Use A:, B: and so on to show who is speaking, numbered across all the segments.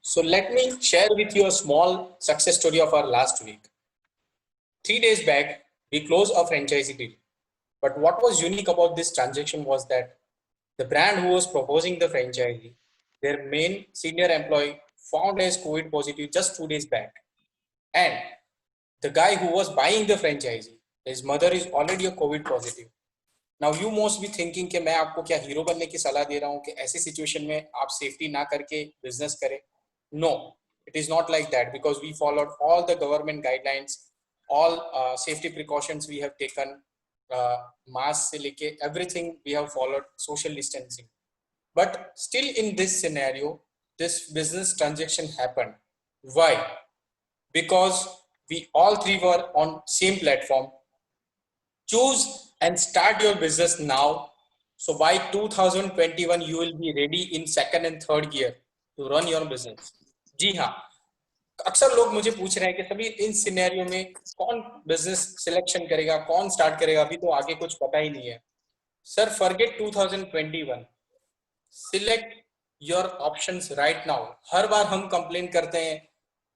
A: So let me share with you a small success story of our last week. 3 days back, we closed a franchisee deal. But what was unique about this transaction was that the brand who was proposing the franchisee, their main senior employee found as COVID positive just 2 days back. And the guy who was buying the franchisee, his mother is already a COVID positive. Now you must be thinking कि मैं आपको क्या hero बनने की सलाह दे रहा हूँ कि ऐसी सिचुएशन में आप सेफ्टी ना करके बिजनेस करें. No, it is not like that because we followed all the government guidelines, all safety precautions we have taken, mask से लेके everything we have followed, social distancing. But still in this scenario, this business transaction happened. Why? Because we all three were on same platform. Choose and start your business now. So by 2021, you will be ready in second and third gear to run your business. जी हाँ, अक्सर लोग मुझे पूछ रहे हैं कि सभी इन scenario में कौन बिजनेस सिलेक्शन करेगा, कौन स्टार्ट करेगा, अभी तो आगे कुछ पता ही नहीं है. Sir, forget 2021, select your options right now. हर बार हम कंप्लेन करते हैं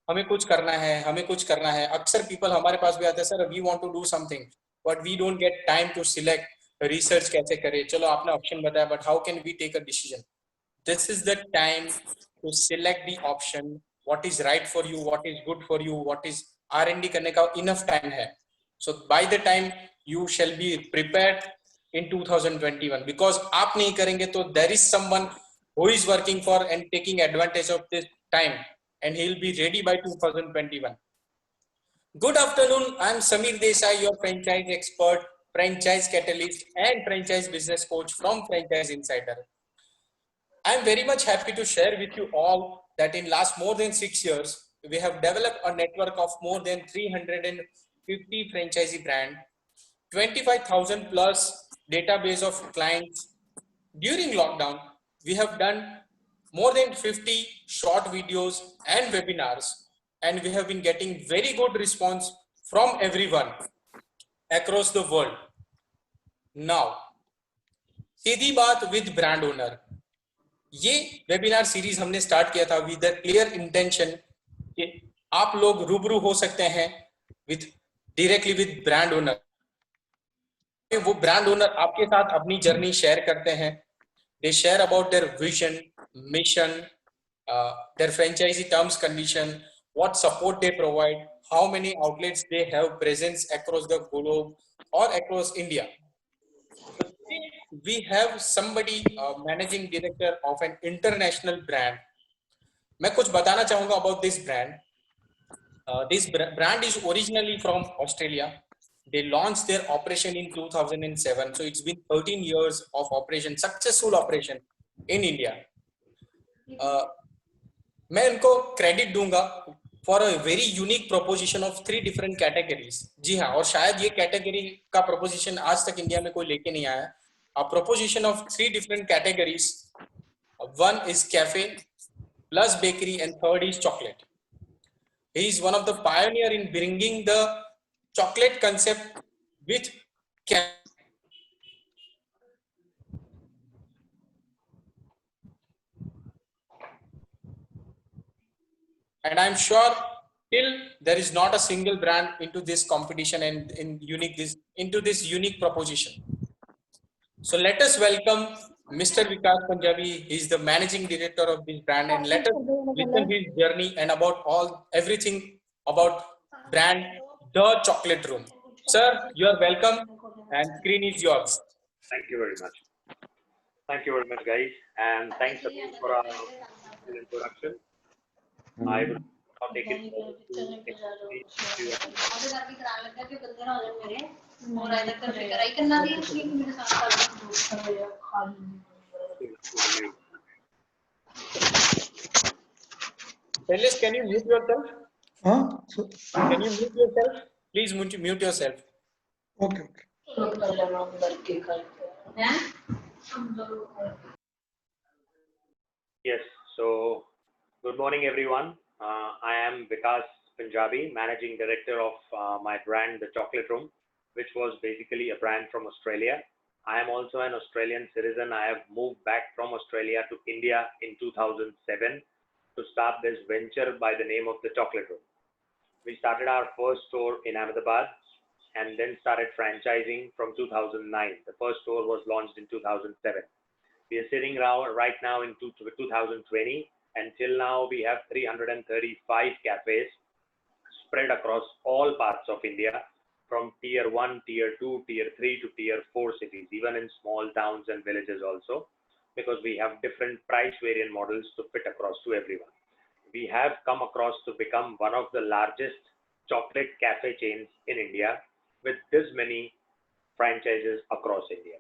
A: हमें कुछ करना है, हमें कुछ करना है. अक्सर पीपल हमारे पास भी आते हैं, sir we want to do something but we don't get time to select. Research कैसे करें, चलो आपने ऑप्शन बताया but how can we take a decision. This is the time to select the option, what is right for you, what is good for you, what is R&D करने का enough time है. So by the time you shall be prepared in 2021, because आप नहीं करेंगे तो there is someone who is working for and taking advantage of this time and he will be ready by 2021. Good afternoon, I am Samir Desai, your franchise expert, franchise catalyst and franchise business coach from Franchise Insider. I am very much happy to share with you all that in last more than 6 years, we have developed a network of more than 350 franchisee brand, 25,000 plus database of clients. During lockdown, we have done more than 50 short videos and webinars, and we have been getting very good response from everyone across the world. Now, सीधी बात with brand owner. ये webinar series हमने start किया था with the clear intention कि आप लोग रूबरू हो सकते हैं with directly with brand owner. वो ब्रांड ओनर आपके साथ अपनी जर्नी शेयर करते हैं. They share about their vision, mission, their franchise terms condition, what support they provide, how many outlets they have presence across the globe और across India. We have somebody managing director of an international brand. मैं कुछ बताना चाहूँगा about this brand. This brand is originally from Australia. They launched their operation in 2007. So it's been 13 years of operation, successful operation in India. मैं इनको credit दूंगा for a very unique proposition of 3 different categories. जी हाँ, और शायद ये category का proposition आज तक इंडिया में कोई लेके नहीं आया. A proposition of 3 different categories. One is cafe, plus bakery, and third is chocolate. He is one of the pioneer in bringing the chocolate concept with cafe. And I'm sure till there is not a single brand into this competition and into this unique proposition. So let us welcome Mr. Vikas Punjabi. He's the managing director of this brand, and let us listen his journey and about everything about brand The Chocolate Room. Sir, you are welcome, and screen is yours.
B: Thank you very much. Thank you very much, guys, and thanks for our introduction. I will now take it forward
A: Shailesh, can you mute yourself? Can you mute yourself? Please mute yourself.
C: Okay.
B: Yes, so good morning, everyone. I am Vikas Punjabi, Managing Director of my brand, The Chocolate Room, which was basically a brand from Australia. I am also an Australian citizen. I have moved back from Australia to India in 2007 to start this venture by the name of The Chocolate Room. We started our first store in Ahmedabad and then started franchising from 2009. The first store was launched in 2007. We are sitting right now in 2020, and till now we have 335 cafes spread across all parts of India, from tier 1, tier 2, tier 3 to tier 4 cities, even in small towns and villages also, because we have different price variant models to fit across to everyone. We have come across to become one of the largest chocolate cafe chains in India with this many franchises across India.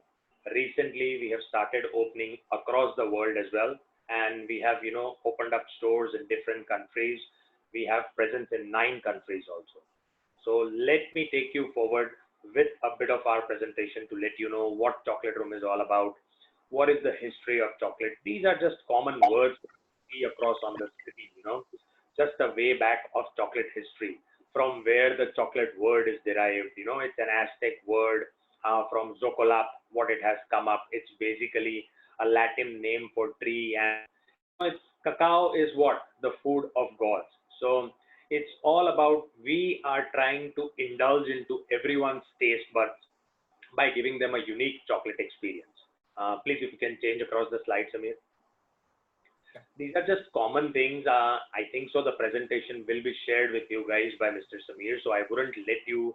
B: Recently, we have started opening across the world as well, and we have, opened up stores in different countries. We have presence in 9 countries also. So let me take you forward with a bit of our presentation to let you know what Chocolate Room is all about. What is the history of chocolate? These are just common words we see across on the screen, just a way back of chocolate history, from where the chocolate word is derived. It's an Aztec word from Zocolap, what it has come up. It's basically a Latin name for tree, and cacao is what? The food of gods. So it's all about, we are trying to indulge into everyone's taste buds by giving them a unique chocolate experience. Please, if you can change across the slide, Samir. These are just common things. I think so. The presentation will be shared with you guys by Mr. Samir. So I wouldn't let you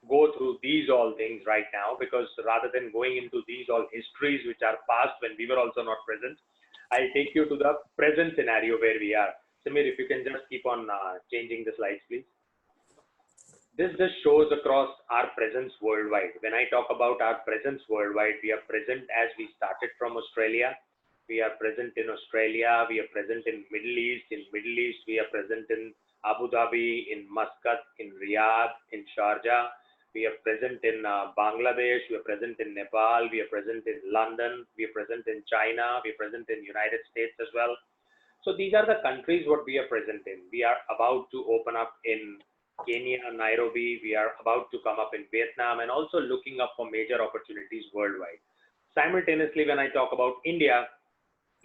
B: go through these all things right now, because rather than going into these all histories which are past when we were also not present, I'll take you to the present scenario where we are. Samir, if you can just keep on changing the slides, please. This just shows across our presence worldwide. When I talk about our presence worldwide, we are present as we started from Australia. We are present in Australia. We are present in Middle East. In Middle East, we are present in Abu Dhabi, in Muscat, in Riyadh, in Sharjah. We are present in Bangladesh. We are present in Nepal. We are present in London. We are present in China. We are present in United States as well. So these are the countries what we are present in. We are about to open up in Kenya, Nairobi. We are about to come up in Vietnam, and also looking up for major opportunities worldwide. Simultaneously, when I talk about India,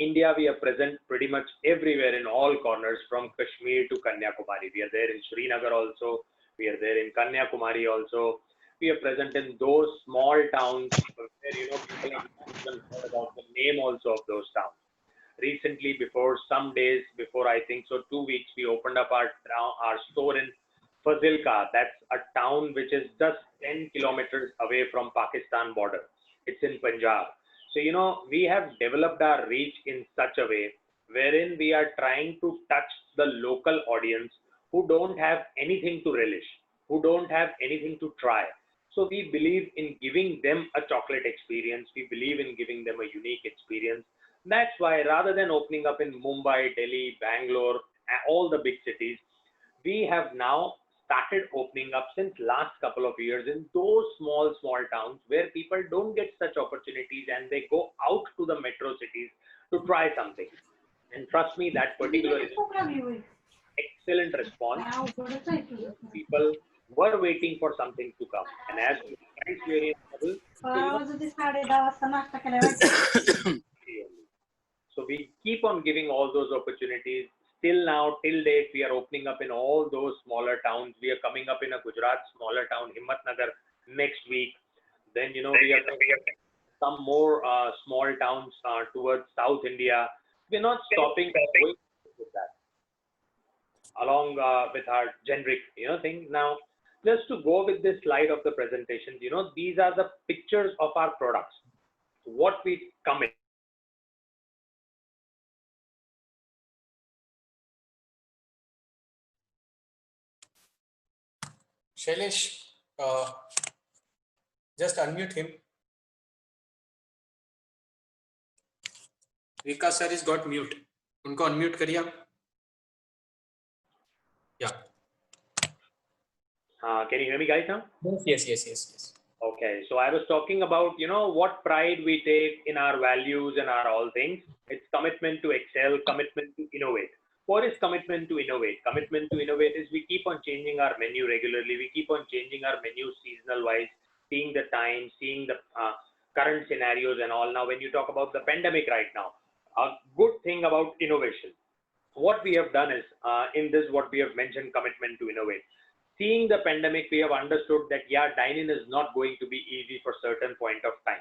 B: we are present pretty much everywhere in all corners, from Kashmir to Kanyakumari. We are there in Srinagar also. We are there in Kanyakumari also. We are present in those small towns where, people have not even heard about the name also of those towns. Recently, some days before, I think so, 2 weeks, we opened up our store in Fazilka. That's a town which is just 10 kilometers away from Pakistan border. It's in Punjab. So, we have developed our reach in such a way wherein we are trying to touch the local audience who don't have anything to relish, who don't have anything to try. So we believe in giving them a chocolate experience. We believe in giving them a unique experience. That's why, rather than opening up in Mumbai, Delhi, Bangalore, all the big cities, we have now started opening up since last couple of years in those small towns where people don't get such opportunities, and they go out to the metro cities to try something. And trust me, that particular is excellent response. People were waiting for something to come, and as price variant model, so we keep on giving all those opportunities. Till now, till date, we are opening up in all those smaller towns. We are coming up in a Gujarat smaller town, Himmatnagar, next week. Then, we are some more small towns towards South India. We're not stopping going with that, along with our generic, things. Now, just to go with this slide of the presentation, these are the pictures of our products, what we come in.
A: Shailesh, just unmute him. Vikas sir is got mute. उनको unmute करिए आप. Yeah.
B: Can you hear me, guys, now?
A: Yes.
B: Okay, so I was talking about, what pride we take in our values and our all things. It's commitment to excel, commitment to innovate. What is commitment to innovate? Commitment to innovate is we keep on changing our menu regularly. We keep on changing our menu seasonal wise, seeing the time, seeing the current scenarios and all. Now, when you talk about the pandemic right now, a good thing about innovation, what we have done is in this, what we have mentioned, commitment to innovate. Seeing the pandemic, we have understood that, dine-in is not going to be easy for certain point of time.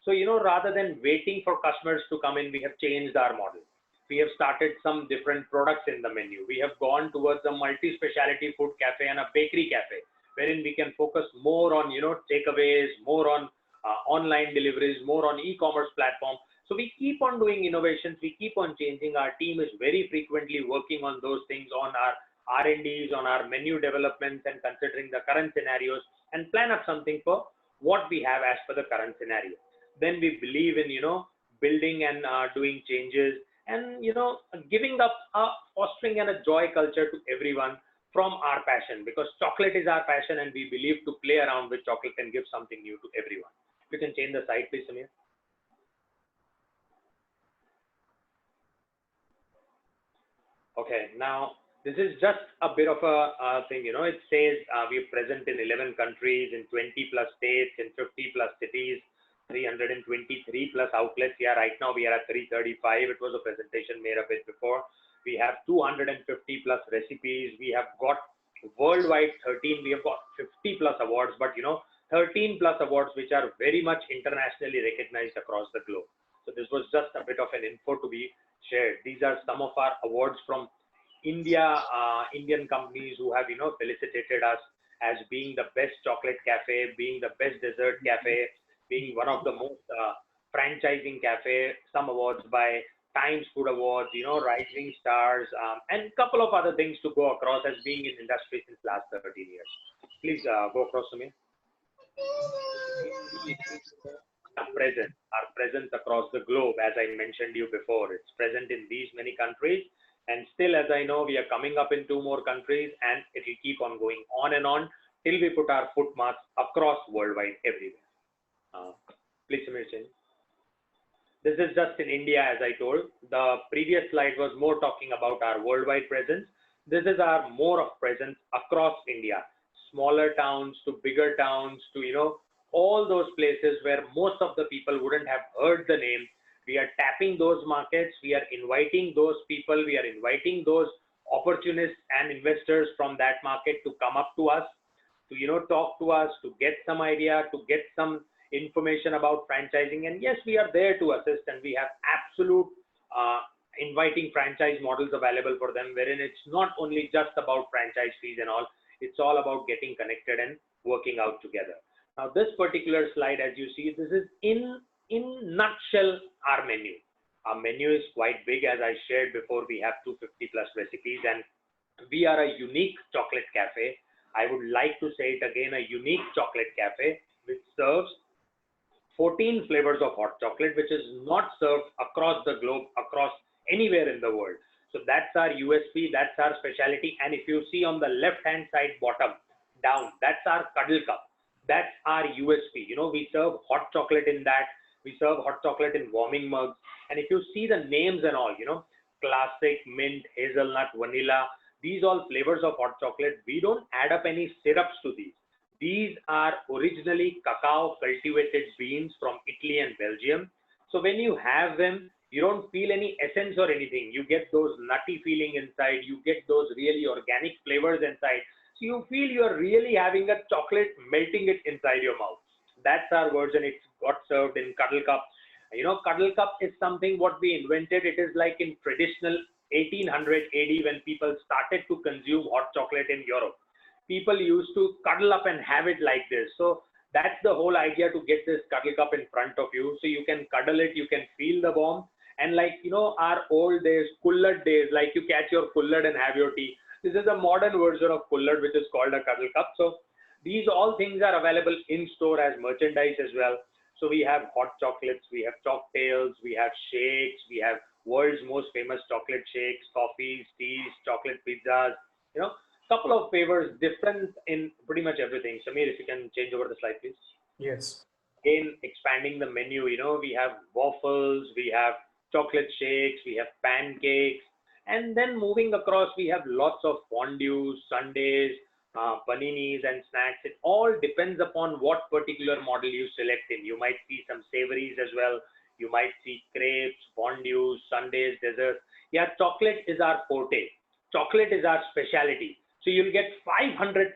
B: So, rather than waiting for customers to come in, we have changed our model. We have started some different products in the menu. We have gone towards a multi-speciality food cafe and a bakery cafe, wherein we can focus more on, takeaways, more on online deliveries, more on e-commerce platform. So we keep on doing innovations. We keep on changing. Our team is very frequently working on those things, on our R&Ds, on our menu developments, and considering the current scenarios and plan up something for what we have as per the current scenario. Then we believe in, building and doing changes and, giving up, fostering and a joy culture to everyone from our passion, because chocolate is our passion and we believe to play around with chocolate and give something new to everyone. You can change the slide, please, Samir. Okay, now this is just a bit of a thing, it says we're present in 11 countries, in 20 plus states, in 50 plus cities, 323 plus outlets. Yeah, right now we are at 335. It was a presentation made a bit before. We have 250 plus recipes. We have got worldwide 13. We have got 50 plus awards, but 13 plus awards, which are very much internationally recognized across the globe. So this was just a bit of an info to be shared. These are some of our awards from India, Indian companies who have, felicitated us as being the best chocolate cafe, being the best dessert cafe, being one of the most franchising cafe, some awards by Times Food Awards, Rising Stars, and a couple of other things to go across as being in industry since last 13 years. Please go across to me. Our presence across the globe, as I mentioned you before, it's present in these many countries. And still, as I know, we are coming up in 2 more countries, and it will keep on going on and on till we put our footmarks across worldwide everywhere. Please, Samir, change. This is just in India, as I told. The previous slide was more talking about our worldwide presence. This is our more of presence across India, smaller towns to bigger towns to, all those places where most of the people wouldn't have heard the name. We are tapping those markets. We are inviting those people. We are inviting those opportunists and investors from that market to come up to us, to, talk to us, to get some idea, to get some information about franchising. And yes, we are there to assist, and we have absolute inviting franchise models available for them, wherein it's not only just about franchise fees and all, it's all about getting connected and working out together. Now, this particular slide, as you see, this is in nutshell our menu. Our menu is quite big. As I shared before, we have 250 plus recipes, and we are a unique chocolate cafe. I would like to say it again, a unique chocolate cafe which serves 14 flavors of hot chocolate, which is not served across the globe, across anywhere in the world. So that's our USP, that's our specialty. And if you see on the left hand side bottom down, that's our cuddle cup. That's our USP. We serve hot chocolate in that. We serve hot chocolate in warming mugs. And if you see the names and all, classic, mint, hazelnut, vanilla, these all flavors of hot chocolate, we don't add up any syrups to these. These are originally cacao cultivated beans from Italy and Belgium. So when you have them, you don't feel any essence or anything. You get those nutty feeling inside. You get those really organic flavors inside. So you feel you're really having a chocolate, melting it inside your mouth. That's our version. It got served in Cuddle Cup. You know, Cuddle Cup is something what we invented. It is like in traditional 1800 AD when people started to consume hot chocolate in Europe. People used to cuddle up and have it like this. So that's the whole idea, to get this Cuddle Cup in front of you. So you can cuddle it, you can feel the warmth. And like, you know, our old days, kullad days, like you catch your kullad and have your tea. This is a modern version of kullad, which is called a Cuddle Cup. So these all things are available in store as merchandise as well. So we have hot chocolates, we have cocktails, we have shakes, we have world's most famous chocolate shakes, coffees, teas, chocolate pizzas, you know, couple of flavors, different in pretty much everything. Samir, if you can change over the slide, please.
A: Yes.
B: Again, expanding the menu, you know, we have waffles, we have chocolate shakes, we have pancakes, and then moving across, we have lots of fondues, sundaes, paninis and snacks. It all depends upon what particular model you select in. You might see some savories as well. You might see crepes, fondues, sundaes, desserts. Yeah, chocolate is our forte. Chocolate is our specialty. So you'll get 500%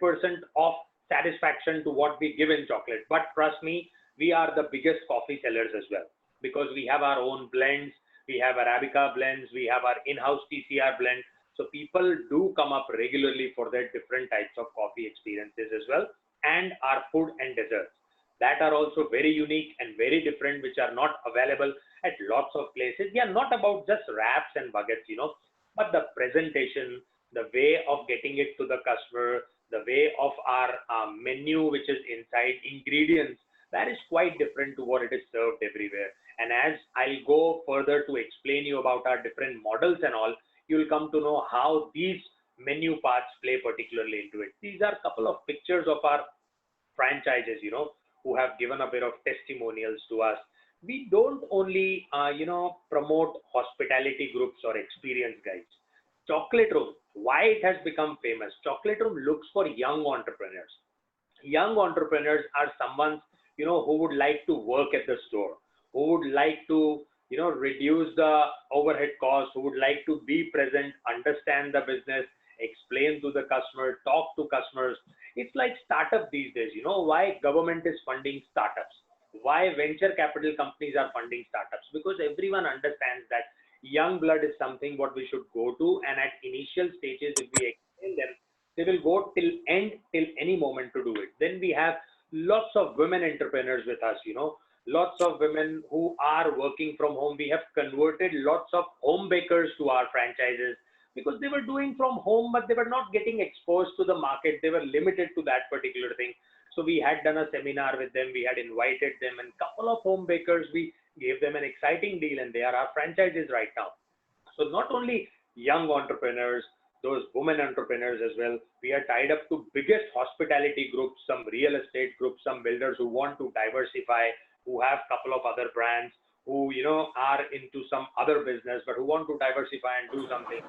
B: of satisfaction to what we give in chocolate. But trust me, we are the biggest coffee sellers as well, because we have our own blends. We have Arabica blends. We have our in-house TCR blend. So people do come up regularly for their different types of coffee experiences as well, and our food and desserts that are also very unique and very different, which are not available at lots of places. They are not about just wraps and baguettes, you know, but the presentation, the way of getting it to the customer, the way of our menu, which is inside ingredients, that is quite different to what it is served everywhere. And as I'll go further to explain you about our different models and all, you'll come to know how these menu parts play particularly into it. These are a couple of pictures of our franchises, you know, who have given a bit of testimonials to us. We don't only, you know, promote hospitality groups or experience guides. Chocolate Room, why it has become famous? Chocolate Room looks for young entrepreneurs. Young entrepreneurs are someone, you know, who would like to work at the store, who would like to, you know, reduce the overhead costs, who would like to be present, understand the business, explain to the customer, talk to customers. It's like startup these days. You know why government is funding startups? Why venture capital companies are funding startups? Because everyone understands that young blood is something what we should go to, and at initial stages, if we explain them, they will go till end, till any moment to do it. Then we have lots of women entrepreneurs with us, you know, lots of women who are working from home. We have converted lots of home bakers to our franchises because they were doing from home, but they were not getting exposed to the market. They were limited to that particular thing. So we had done a seminar with them. We had invited them, and couple of home bakers, we gave them an exciting deal, and they are our franchises right now. So not only young entrepreneurs, those women entrepreneurs as well. We are tied up to biggest hospitality groups, some real estate groups, some builders who want to diversify, who have a couple of other brands, who, you know, are into some other business, but who want to diversify and do something.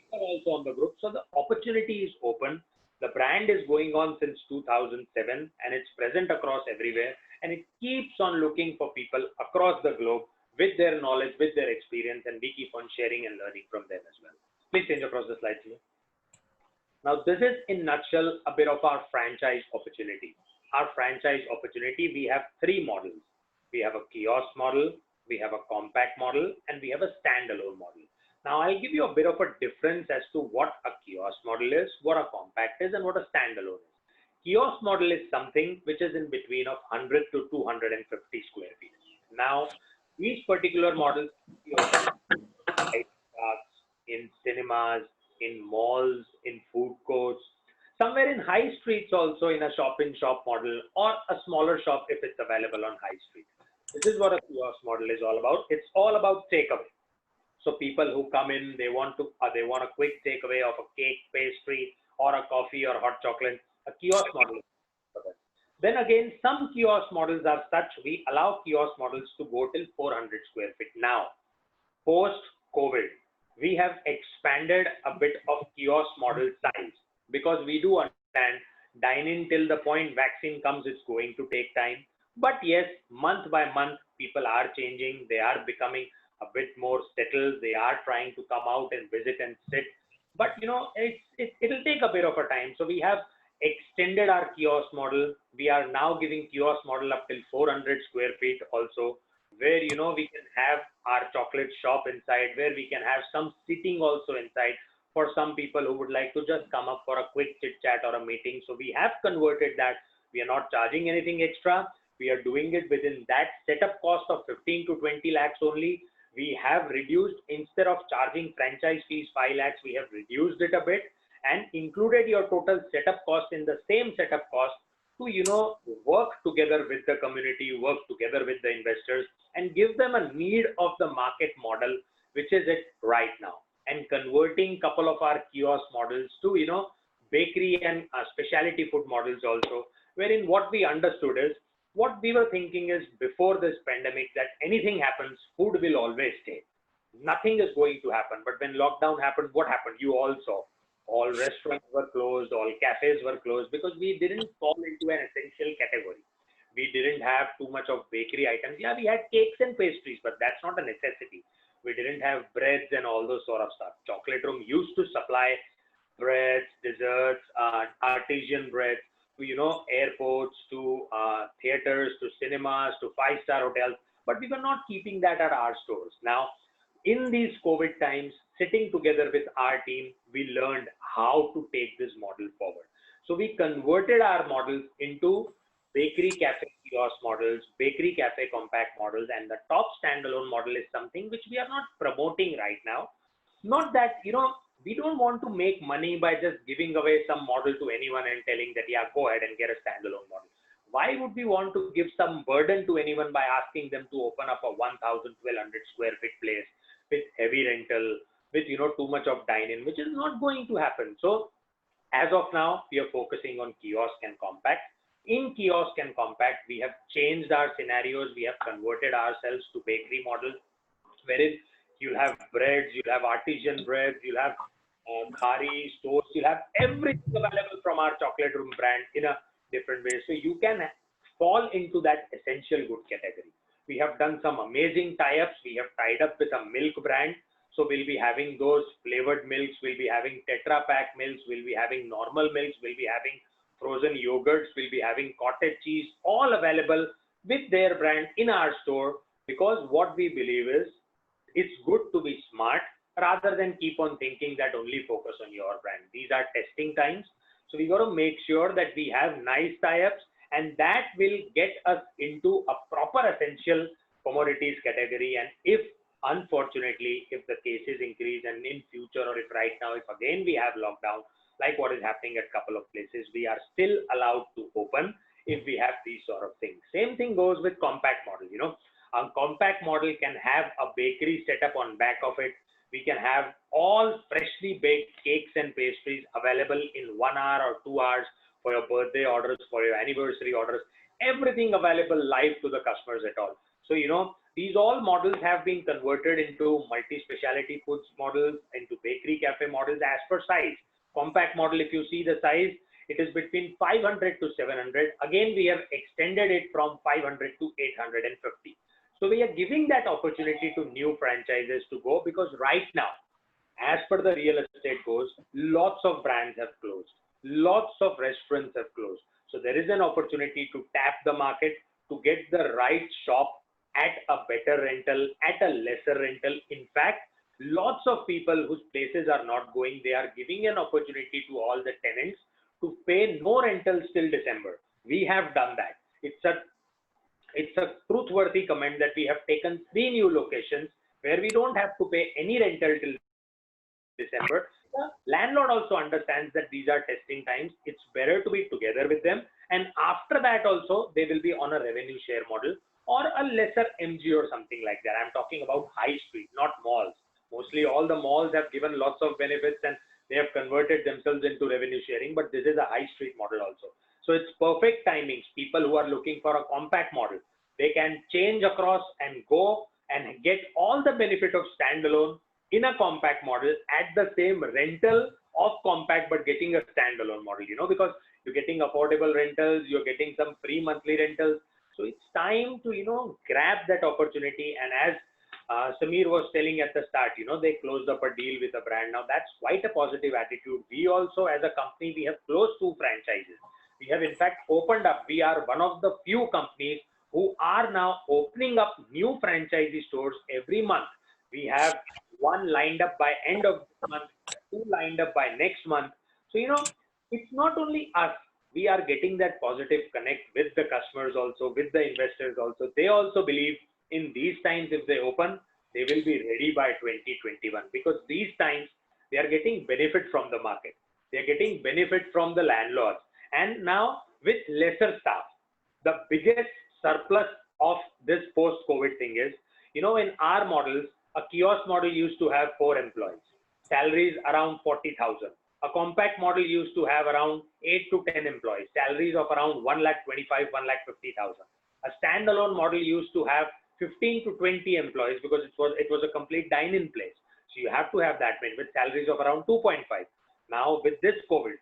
B: Are also on the group. So the opportunity is open. The brand is going on since 2007, and it's present across everywhere. And it keeps on looking for people across the globe with their knowledge, with their experience, and we keep on sharing and learning from them as well. Please change across the slide, please. Now, this is in nutshell a bit of our franchise opportunity. Our franchise opportunity, we have three models. We have a kiosk model, we have a compact model, and we have a standalone model. Now, I'll give you a bit of a difference as to what a kiosk model is, what a compact is, and what a standalone is. Kiosk model is something which is in between of 100 to 250 square feet. Now, these particular models in cinemas, in malls, in food courts, somewhere in high streets also, in a shop-in-shop model, or a smaller shop if it's available on high street. This is what a kiosk model is all about. It's all about takeaway. So people who come in, they want a quick takeaway of a cake, pastry, or a coffee or hot chocolate. A kiosk model. Then again, some kiosk models are such, we allow kiosk models to go till 400 square feet. Now, post-COVID, we have expanded a bit of kiosk model size, because we do understand dine-in till the point vaccine comes, it's going to take time. But yes, month by month, people are changing. They are becoming a bit more settled. They are trying to come out and visit and sit. But, you know, it'll take a bit of a time. So we have extended our kiosk model. We are now giving kiosk model up till 400 square feet also, where we can have our chocolate shop inside, where we can have some sitting also inside for some people who would like to just come up for a quick chit chat or a meeting. So we have converted that. We are not charging anything extra. We are doing it within that setup cost of 15 to 20 lakhs only. We have reduced, instead of charging franchise fees 5 lakhs, we have reduced it a bit and included your total setup cost in the same setup cost to work together with the community, work together with the investors, and give them a need of the market model, which is it right now. And converting couple of our kiosk models to bakery and specialty food models also, wherein what we understood is, what we were thinking is, before this pandemic, that anything happens, food will always stay. Nothing is going to happen. But when lockdown happened, what happened? You all saw. All restaurants were closed, all cafes were closed, because we didn't fall into an essential category. We didn't have too much of bakery items. Yeah, we had cakes and pastries, but that's not a necessity. We didn't have breads and all those sort of stuff. Chocolate Room used to supply breads, desserts, artisan breads to airports, to theaters, to cinemas, to five-star hotels, but we were not keeping that at our stores. Now, in these COVID times, sitting together with our team, we learned how to take this model forward. So we converted our models into bakery cafe kiosk models, bakery cafe compact models, and the top standalone model is something which we are not promoting right now. Not that, we don't want to make money by just giving away some model to anyone and telling that, yeah, go ahead and get a standalone model. Why would we want to give some burden to anyone by asking them to open up a 1,000, 1,200 square feet place with heavy rental, with too much of dine-in, which is not going to happen. So as of now, we are focusing on kiosk and compact. In kiosk and compact, we have changed our scenarios. We have converted ourselves to bakery model, wherein you'll have breads, you'll have artisan breads, you'll have kharis, toast, you'll have everything available from our Chocolate Room brand in a different way. So you can fall into that essential good category. We have done some amazing tie-ups. We have tied up with a milk brand. So we'll be having those flavored milks. We'll be having Tetra Pak milks. We'll be having normal milks. We'll be having frozen yogurts. We'll be having cottage cheese, all available with their brand in our store, because what we believe is, it's good to be smart rather than keep on thinking that only focus on your brand. These are testing times. So we got to make sure that we have nice tie-ups, and that will get us into a proper essential commodities category. And if, unfortunately, if the cases increase, and in future, or if right now, if again we have lockdown, like what is happening at a couple of places, we are still allowed to open if we have these sort of things. Same thing goes with compact model. A compact model can have a bakery setup on back of it. We can have all freshly baked cakes and pastries available in 1 hour or 2 hours for your birthday orders, for your anniversary orders, everything available live to the customers at all. So, these all models have been converted into multi-speciality foods models, into bakery cafe models as per size. Compact model, if you see the size, it is between 500 to 700. Again, we have extended it from 500 to 850. So we are giving that opportunity to new franchises to go, because right now, as per the real estate goes, lots of brands have closed. Lots of restaurants have closed. So there is an opportunity to tap the market, to get the right shop at a better rental, at a lesser rental. In fact, lots of people whose places are not going, they are giving an opportunity to all the tenants to pay no rentals till December. We have done that. It's a truthworthy comment that we have taken 3 new locations where we don't have to pay any rental till December. The landlord also understands that these are testing times. It's better to be together with them. And after that also, they will be on a revenue share model or a lesser MG or something like that. I'm talking about high street, not malls. Mostly all the malls have given lots of benefits and they have converted themselves into revenue sharing, but this is a high street model also. So it's perfect timings. People who are looking for a compact model, they can change across and go and get all the benefit of standalone in a compact model at the same rental of compact, but getting a standalone model, because you're getting affordable rentals, you're getting some free monthly rentals. So it's time to, grab that opportunity. And as Sameer was telling at the start, they closed up a deal with a brand. Now that's quite a positive attitude. We also, as a company, we have closed 2 franchises. We have in fact opened up. We are one of the few companies who are now opening up new franchisee stores every month. We have 1 lined up by end of this month, 2 lined up by next month. So, it's not only us. We are getting that positive connect with the customers also, with the investors also. They also believe in these times, if they open, they will be ready by 2021, because these times they are getting benefit from the market. They are getting benefit from the landlords. And now with lesser staff, the biggest surplus of this post-COVID thing is, in our models, a kiosk model used to have 4 employees, salaries around 40,000. A compact model used to have around 8 to 10 employees, salaries of around 1,25,000, 1,50,000. A standalone model used to have 15 to 20 employees because it was a complete dine-in place. So you have to have that many with salaries of around 2.5. Now with this COVID,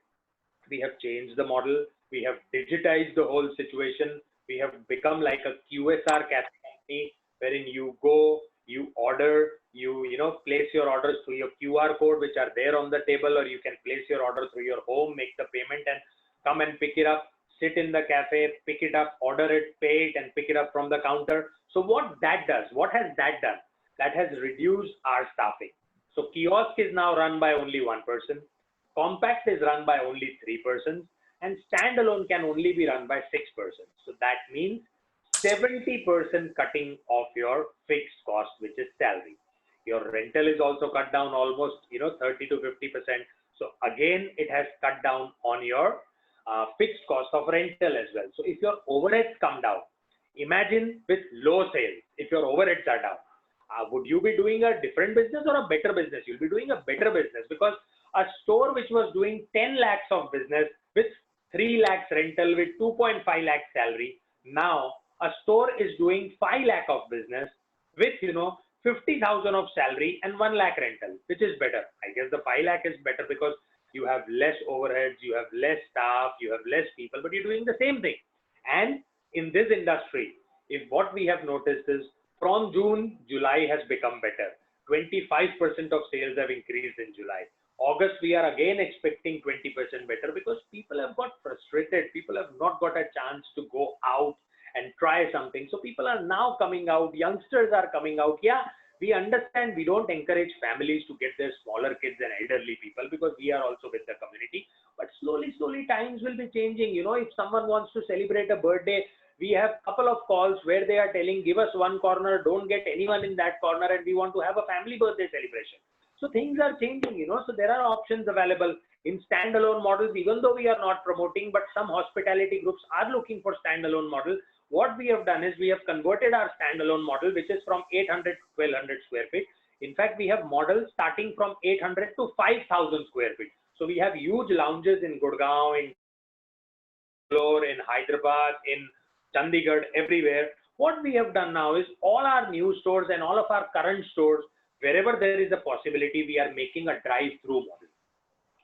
B: we have changed the model. We have digitized the whole situation. We have become like a QSR cafe company wherein you go, you order, you place your orders through your QR code, which are there on the table, or you can place your order through your home, make the payment and come and pick it up, sit in the cafe, pick it up, order it, pay it and pick it up from the counter. So what that does, what has that done? That has reduced our staffing. So kiosk is now run by only 1 person. Compact is run by only 3 persons, and standalone can only be run by 6 persons. So that means 70% cutting of your fixed cost, which is salary. Your rental is also cut down almost 30 to 50%. So again, it has cut down on your fixed cost of rental as well. So if your overheads come down, imagine with low sales, if your overheads are down, would you be doing a different business or a better business? You'll be doing a better business, because a store which was doing 10 lakhs of business with 3 lakhs rental with 2.5 lakhs salary, now a store is doing 5 lakh of business with 50,000 of salary and 1 lakh rental, which is better. I guess the 5 lakh is better because you have less overheads, you have less staff, you have less people, but you're doing the same thing. And in this industry, if what we have noticed is from June, July has become better. 25% of sales have increased in July. August, we are again expecting 20% better because people have got frustrated. People have not got a chance to go out and try something. So people are now coming out. Youngsters are coming out. Yeah, we understand we don't encourage families to get their smaller kids and elderly people because we are also with the community. But slowly, times will be changing. If someone wants to celebrate a birthday, we have a couple of calls where they are telling, give us one corner, don't get anyone in that corner, and we want to have a family birthday celebration. So things are changing, so there are options available in standalone models, even though we are not promoting, but some hospitality groups are looking for standalone model. What we have done is we have converted our standalone model, which is from 800 to 1200 square feet. In fact, we have models starting from 800 to 5000 square feet. So we have huge lounges in Gurgaon, in Bangalore, in Hyderabad, in Chandigarh, everywhere. What we have done now is all our new stores and all of our current stores, wherever there is a possibility, we are making a drive-through model.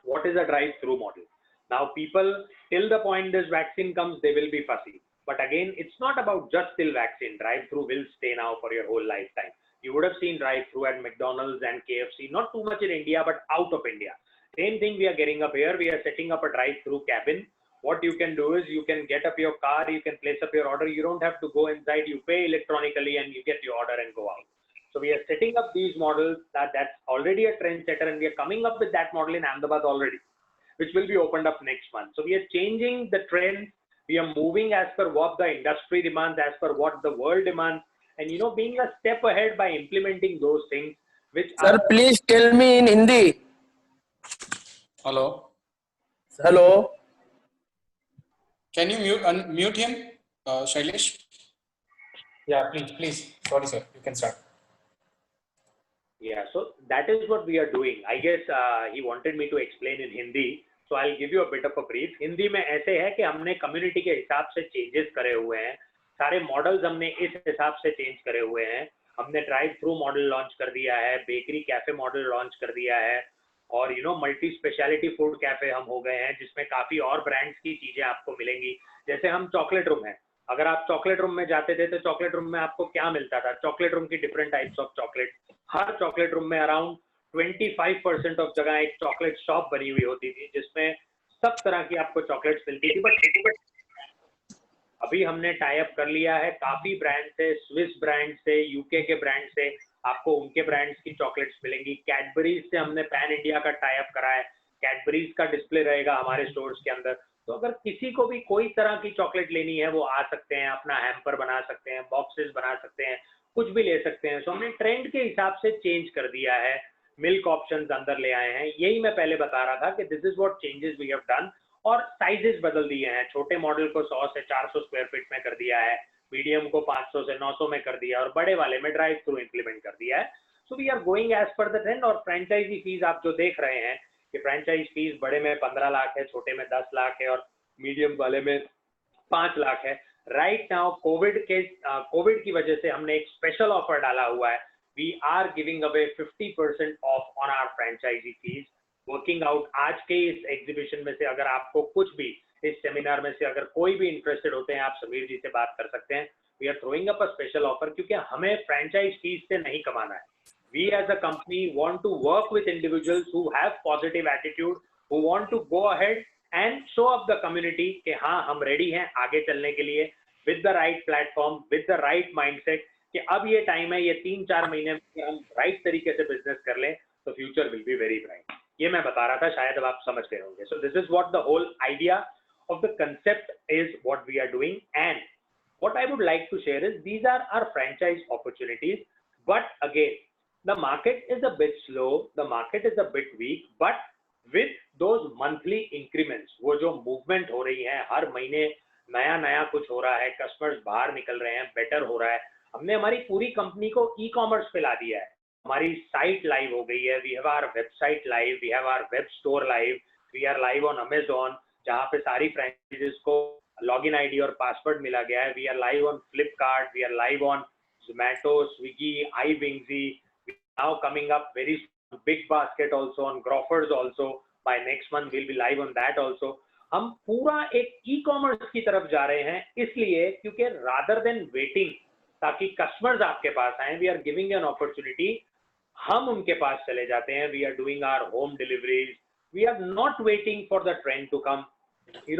B: What is a drive-through model? Now people, till the point this vaccine comes, they will be fussy. But again, it's not about just till vaccine. Drive-through will stay now for your whole lifetime. You would have seen drive-through at McDonald's and KFC, not too much in India, but out of India. Same thing we are getting up here. We are setting up a drive-through cabin. What you can do is you can get up your car, you can place up your order. You don't have to go inside. You pay electronically and you get your order and go out. So we are setting up these models. That's already a trendsetter, and we are coming up with that model in Ahmedabad already, which will be opened up next month. So we are changing the trend. We are moving as per what the industry demands, as per what the world demands, and being a step ahead by implementing those things. Which
C: Sir, please tell me in Hindi.
A: Hello.
C: Hello.
A: Can you unmute him, Shailesh? Yeah, please. Sorry, sir. You can start.
B: Yeah, so that is what we are doing. I guess he wanted me to explain in Hindi, so I'll give you a bit of a brief. Hindi में ऐसे है कि हमने community के हिसाब से changes करे हुए हैं. सारे मॉडल्स हमने इस हिसाब से चेंज करे हुए हैं. हमने ड्राइव थ्रू मॉडल लॉन्च कर दिया है, बेकरी कैफे मॉडल लॉन्च कर दिया है, और मल्टी स्पेशलिटी फूड कैफे हम हो गए हैं, जिसमें काफी और ब्रांड्स की चीजें आपको मिलेंगी. जैसे हम चॉकलेट रूम है, अगर आप चॉकलेट रूम में जाते थे तो चॉकलेट रूम में आपको क्या मिलता था? चॉकलेट रूम की different types of chocolate, her chocolate room में अराउंड 25% ऑफ जगह एक चॉकलेट शॉप बनी हुई होती थी जिसमें सब तरह की आपको चॉकलेट्स मिलती थी। बट अभी हमने टाई अप कर लिया है काफी ब्रांड से, स्विस ब्रांड से, यूके के ब्रांड से, आपको उनके ब्रांड्स की चॉकलेट्स मिलेंगी। कैडबरीज से हमने पैन इंडिया का टाई अप करा है, कैडबरीज का डिस्प्ले रहेगा हमारे स्टोर्स के अंदर। तो अगर किसी को भी कोई तरह की चॉकलेट लेनी है वो आ सकते हैं, अपना हैम्पर बना सकते हैं, बॉक्सेस बना सकते हैं, कुछ भी ले सकते हैं। सो हमने ट्रेंड के हिसाब से चेंज कर दिया है, मिल्क ऑप्शंस अंदर ले आए हैं। यही मैं पहले बता रहा था कि this is what changes we have done. और साइजेस बदल दिए हैं, छोटे मॉडल को 100 से 400 स्क्वायर फीट में कर दिया है, मीडियम को 500 से 900 में कर दिया और बड़े वाले में ड्राइव थ्रू इंप्लीमेंट कर दिया है। So we are going as per the trend. और फ्रेंचाइजी फीस आप जो देख रहे हैं कि फ्रेंचाइज फीस बड़े में 15 लाख है, छोटे में 10 लाख है और मीडियम वाले में 5 लाख है। राइट नाउ कोविड की वजह से हमने एक स्पेशल ऑफर डाला हुआ है। We are giving away 50% off on our franchise fee. Working out आज के इस एग्जीबिशन में से अगर आपको कुछ भी इस सेमिनार में से अगर कोई भी इंटरेस्टेड होते हैं, आप समीर जी से बात कर सकते हैं। We are throwing up a special offer क्योंकि हमें फ्रेंचाइज फीस से नहीं कमाना है। We as a company want to work with individuals who have positive attitude, who want to go ahead and show up the community कि हाँ हम ready हैं आगे चलने के लिए with the right platform, with the right mindset कि अब ये टाइम है, ये 3-4 महीने में हम राइट तरीके से बिजनेस कर लें तो future will be very bright. ये मैं बता रहा था, शायद अब आप समझ गए होंगे। So this is what the whole idea of the concept is, what we are doing, and what I would like to share is these are our franchise opportunities, but again the market is a bit slow, the market is a bit weak, but with those monthly increments, वो जो movement हो रही है, हर महीने नया नया कुछ हो रहा है, कस्टमर्स बाहर निकल रहे हैं, बेटर हो रहा है। हमने हमारी पूरी कंपनी को ई-कॉमर्स पे ला दिया है, हमारी साइट लाइव हो गई है, we have our website live, we have our web store live, we are live on Amazon जहाँ पे सारी फ्रेंचाइजीज को लॉगिन आईडी और पासवर्ड मिला गया है। We are live on Flipkart, we are live on Zomato, Swiggy, iWingzy, now coming up very big basket also on Grofers also. By next month we'll be live on that also. हम पूरा एक e-commerce की तरफ जा रहे हैं, इसलिए क्योंकि rather than waiting ताकि कस्टमर्स आपके पास आए, we are giving an opportunity, हम उनके पास चले जाते हैं। We are doing our home deliveries, we are not waiting for the trend to come.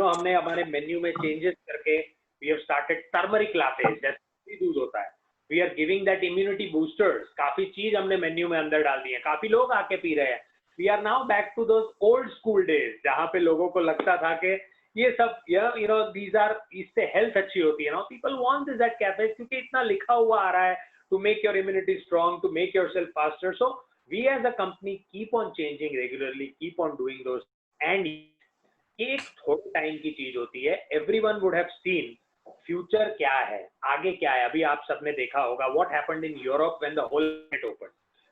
B: हमने हमारे मेन्यू में चेंजेस करके we have started turmeric lattes, जैसे दूध होता है, we are giving that immunity boosters. काफी चीज हमने मेन्यू में अंदर डाल दी है, काफी लोग आके पी रहे हैं। We are now back to those old school days जहां पे लोगों को लगता था कि ये सब दीज आर, इससे हेल्थ अच्छी होती है ना, people want this at cafe क्योंकि इतना लिखा हुआ आ रहा है to make your immunity strong, to make yourself faster. So we as a company keep on changing regularly, keep on doing those. And एक थोड़े टाइम की चीज होती है, everyone would have seen future क्या है, आगे क्या है। अभी आप सबने देखा होगा what happened in Europe when the whole net open,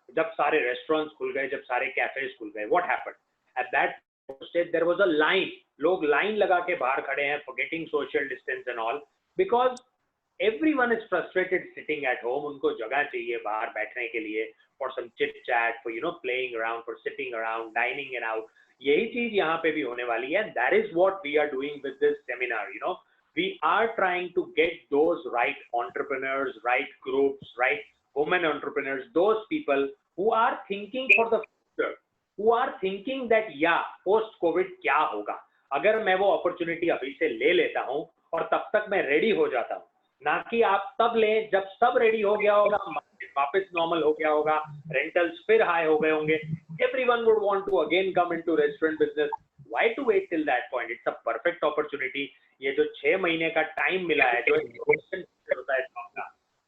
B: जब सारे रेस्टोरेंट्स खुल गए, जब सारे कैफेज खुल गए, what happened at that stage, there was a line, लोग लाइन लगा के बाहर खड़े हैं, forgetting social distance and all, because everyone is frustrated sitting at home. उनको जगह चाहिए बाहर बैठने के लिए, for some chit chat, for playing around, for sitting around, dining and out. यही चीज यहाँ पे भी होने वाली है। That is what we are doing with this seminar. We are trying to get those right entrepreneurs, right groups, right women entrepreneurs, those people who are thinking for the future, who are thinking that yeah, post COVID क्या होगा अगर मैं वो opportunity अभी से ले लेता हूँ और तब तक मैं रेडी हो जाता हूँ। ना कि आप तब लें जब सब रेडी हो गया होगा, वापस नॉर्मल हो गया होगा, रेंटल्स फिर हाई हो गए होंगे, everyone would want to again come into restaurant business. Why to wait till that point? It's a perfect opportunity. ये जो 6 महीने का टाइम मिला है, जो होता है आपका,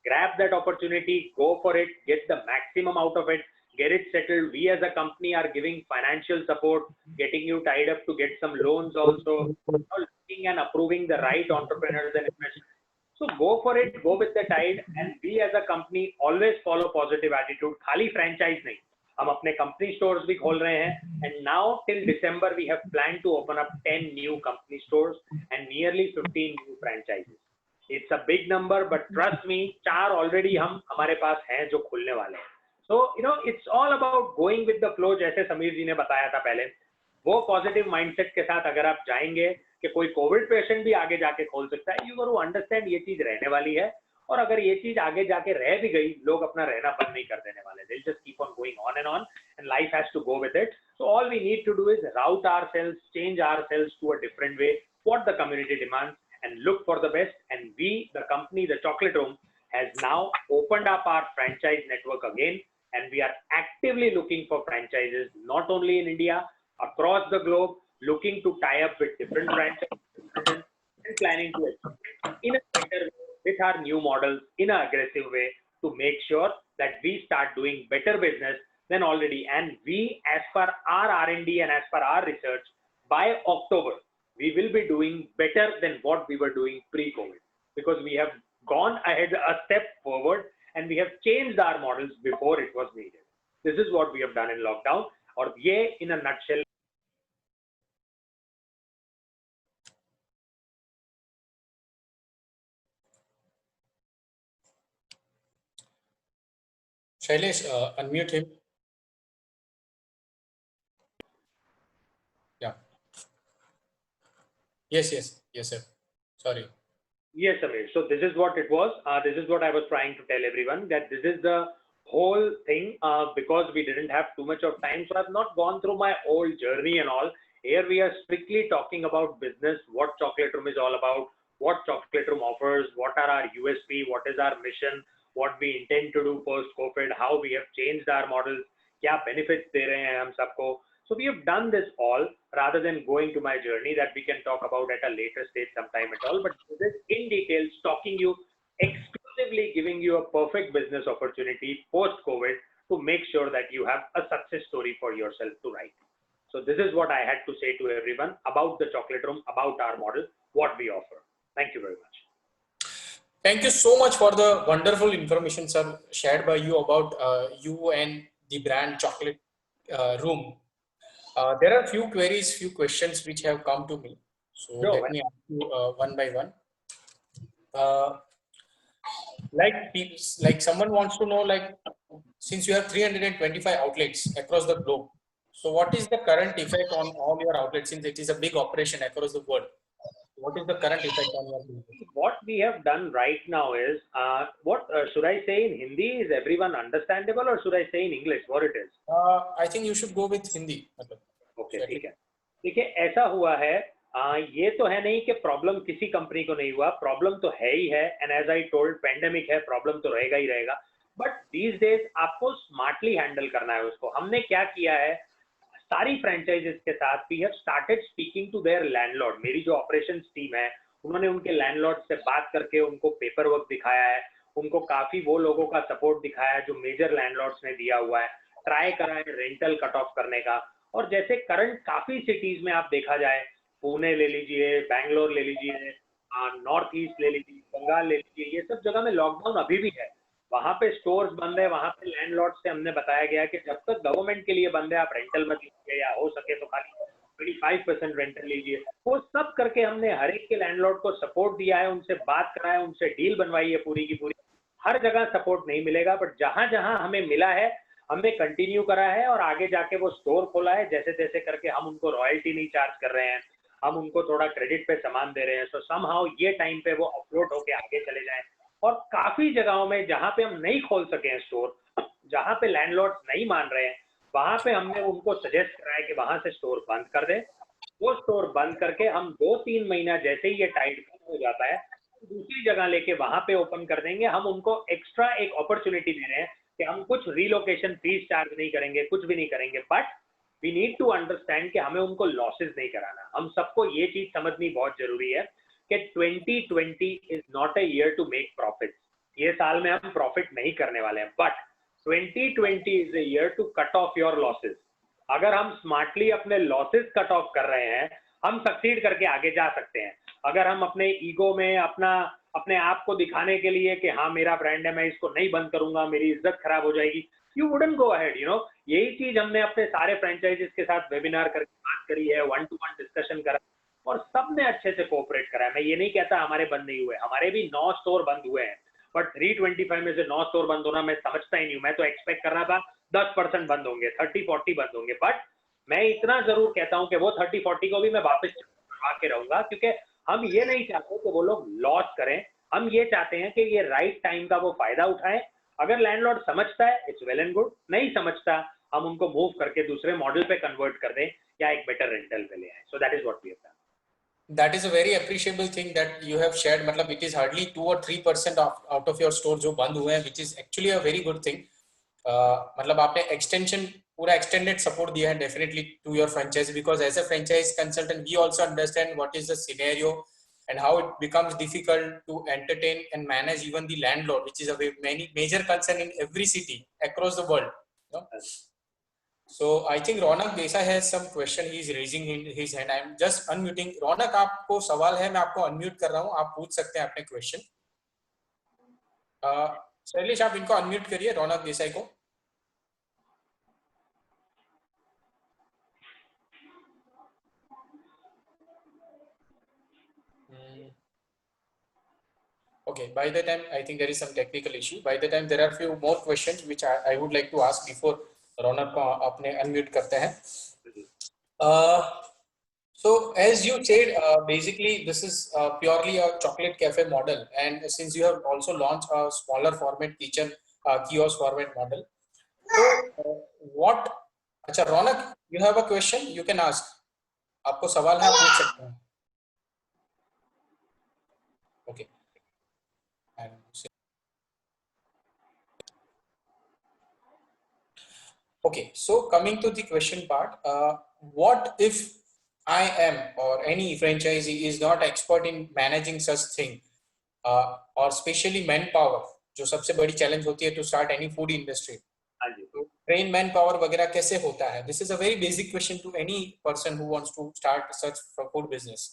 B: grab that opportunity, go for it, get the maximum out of it, get it settled. We as a company are giving financial support, getting you tied up to get some loans also, looking and approving the right entrepreneurs and investors. So go for it, go with the tide, and we as a company always follow positive attitude. खाली franchise नहीं, हम अपने company stores भी खोल रहे हैं। And now till December we have plan to open up 10 new company stores and nearly 15 new franchisees. It's a big number, but trust me, 4 already हमारे पास हैं जो खुलने वाले हैं। So it's all about going with the flow, जैसे समीर जी ने बताया था पहले। वो पॉजिटिव माइंडसेट के साथ अगर आप जाएंगे, कि कोई कोविड पेशेंट भी आगे जाके खोल सकता है, यू गोट टू अंडरस्टैंड ये चीज रहने वाली है, और अगर ये चीज आगे जाके रह भी गई, लोग अपना रहना बंद नहीं कर देने वाले. They'll just keep on going on, and life has to go with it. So all we need to do is route ourselves, change ourselves to a different way, what the community demands, and look for the best. And we, the company, the Chocolate Room, has now opened up our franchise network again, and we are actively looking for franchises, not only in India, across the globe, looking to tie up with different franchises and planning to expand in a better way with our new models in an aggressive way to make sure that we start doing better business than already. And we, as per our R&D and as per our research, by October, we will be doing better than what we were doing pre-COVID, because we have gone ahead a step forward and we have changed our models before it was needed. This is what we have done in lockdown, or ye in a nutshell.
A: Shailesh, unmute him. Yeah. Yes, sir. Sorry.
B: Yes, Amir. So this is what it was. This is what I was trying to tell everyone, that this is the whole thing, because we didn't have too much of time. So I've not gone through my whole journey and all. Here we are strictly talking about business, what Chocolate Room is all about, what Chocolate Room offers, what are our USP, what is our mission, what we intend to do post-COVID, how we have changed our models, kya benefits de rahe hain hum sabko. So we have done this all rather than going to my journey that we can talk about at a later stage sometime at all. But this is in detail, talking you exclusively, giving you a perfect business opportunity post-COVID to make sure that you have a success story for yourself to write. So this is what I had to say to everyone about the Chocolate Room, about our model, what we offer. Thank you very much.
A: Thank you so much for the wonderful information, sir, shared by you about you and the brand Chocolate Room. There are few queries, few questions which have come to me. So let me ask you one by one. Like someone wants to know, like, since you have 325 outlets across the globe, so what is the current effect on all your outlets, since it is a big operation across the world? What is the current effect on your business?
B: What we have done right now is, what should I say in Hindi? Is everyone understandable, or should I say in English what it is?
A: I think you should go with Hindi.
B: Okay, ठीक है. देखिए, ऐसा हुआ है, ये तो है नहीं कि प्रॉब्लम किसी कंपनी को नहीं हुआ, प्रॉब्लम तो है ही है, and as I told, pandemic है, प्रॉब्लम तो रहेगा ही रहेगा, बट दीज डेज आपको स्मार्टली हैंडल करना है उसको. हमने क्या किया है, सारी फ्रेंचाइजेस के साथ we have started speaking to their landlord. मेरी जो ऑपरेशंस टीम है, उन्होंने उनके लैंडलॉर्ड से बात करके उनको पेपर वर्क दिखाया है, उनको काफी वो लोगों का सपोर्ट दिखाया है जो मेजर लैंडलॉर्ड्स ने दिया हुआ है, ट्राई करा है रेंटल कट ऑफ करने का. और जैसे करंट काफी सिटीज में आप देखा जाए, पुणे ले लीजिए, बैंगलोर ले लीजिए, नॉर्थ ईस्ट ले लीजिए, बंगाल ले लीजिए, ये सब जगह में लॉकडाउन अभी भी है. वहां पे स्टोर्स बंद है, वहां पे लैंडलॉर्ड से हमने बताया गया कि जब तक गवर्नमेंट के लिए बंद है आप रेंटल मत लीजिए, या हो सके तो खाली 25% रेंटल लीजिए. वो सब करके हमने हर एक के लैंडलॉर्ड को सपोर्ट दिया है, उनसे बात कराया, उनसे डील बनवाई है पूरी की पूरी. हर जगह सपोर्ट नहीं मिलेगा, बट जहां जहां हमें मिला है हमने कंटिन्यू करा है, और आगे जाके वो स्टोर खोला है. जैसे जैसे करके हम उनको रॉयल्टी नहीं चार्ज कर रहे हैं, हम उनको थोड़ा क्रेडिट पे सामान दे रहे हैं, सो समहाउ ये टाइम पे वो अपलोड होके आगे चले जाएं. और काफी जगहों में जहां पे हम नहीं खोल सके हैं स्टोर, जहां पे लैंडलॉर्ड्स नहीं मान रहे हैं, वहां पे हमने उनको सजेस्ट करा है कि वहां से स्टोर बंद कर दें. वो स्टोर बंद करके हम 2-3 महीना जैसे ही ये टाइट हो जाता है, दूसरी जगह लेके वहां पे ओपन कर देंगे. हम उनको एक्स्ट्रा एक अपॉर्चुनिटी दे रहे हैं कि हम कुछ रीलोकेशन फीस चार्ज नहीं करेंगे, कुछ भी नहीं करेंगे, but we need to understand कि हमें उनको लॉसेस नहीं कराना. हम सबको ये चीज समझनी बहुत जरूरी है कि 2020 is not a year to make profit. ये साल में हम प्रॉफिट नहीं करने वाले हैं, but 2020 is a year to cut off your losses. अगर हम स्मार्टली अपने लॉसेस कट ऑफ कर रहे हैं, हम सक्सीड करके आगे जा सकते हैं. अगर हम अपने ईगो में अपने आप को दिखाने के लिए कि हाँ मेरा ब्रांड है, मैं इसको नहीं बंद करूंगा, मेरी इज्जत खराब हो जाएगी, you wouldn't go ahead, you know. यही चीज हमने अपने सारे फ्रेंचाइजीज के साथ वेबिनार करके बात करी है, 1-to-1 डिस्कशन करा, और सबने अच्छे से कोऑपरेट करा है. मैं ये नहीं कहता हमारे बंद नहीं हुए, हमारे भी 9 स्टोर बंद हुए हैं, बट 325 में से 9 स्टोर बंद होना मैं समझता ही नहीं हूँ. मैं तो एक्सपेक्ट कर रहा था 10% बंद होंगे, 30-40 बंद होंगे, बट मैं इतना जरूर कहता हूँ कि वो 30-40 को भी मैं वापस करवा के रहूंगा, क्योंकि हम ये नहीं चाहते कि वो लोग लॉस करें। हम ये चाहते हैं कि ये राइट टाइम का वो फायदा उठाएं। अगर लैंडलॉर्ड समझता है इट्स वेल एंड गुड, नहीं समझता हम उनको मूव करके दूसरे मॉडल पे कन्वर्ट कर दें या एक बेटर रेंटल पे ले आए। So that is what we have done.
A: That is a very appreciable thing that you have shared. मतलब it is hardly 2 or 3% out of your store जो बंद हुए हैं, which is actually a very good thing. मतलब आपने extension पूरा extended support दिया है definitely to your franchise, because as a franchise consultant we also understand what is the scenario and how it becomes difficult to entertain and manage even the landlord, which is a major concern in every city across the world. You know? So I think Ronak Desai has some question. He is raising his hand. I am just unmuting. Ronak, आपको सवाल है, मैं आपको unmute कर रहा हूँ, आप पूछ सकते हैं अपने question. शैलेश, आप इनको unmute करिए, रौनक देसाई को. Okay, by the time I think there is some technical issue. By the time there are few more questions which I would like to ask before रौनक को अपने unmute करते हैं. So as you said, basically this is purely a chocolate cafe model, and since you have also launched a smaller format kitchen kiosk format model, so what? अच्छा रौनक, you have a question, you can ask. आपको सवाल है, आप पूछ सकते हैं. Okay. Okay, so coming to the question part, what if I am or any franchisee is not expert in managing such thing, or especially manpower, जो सबसे बड़ी challenge होती है to start any food industry. तो train manpower वगैरह कैसे होता है? This is a very basic question to any person who wants to start such food business.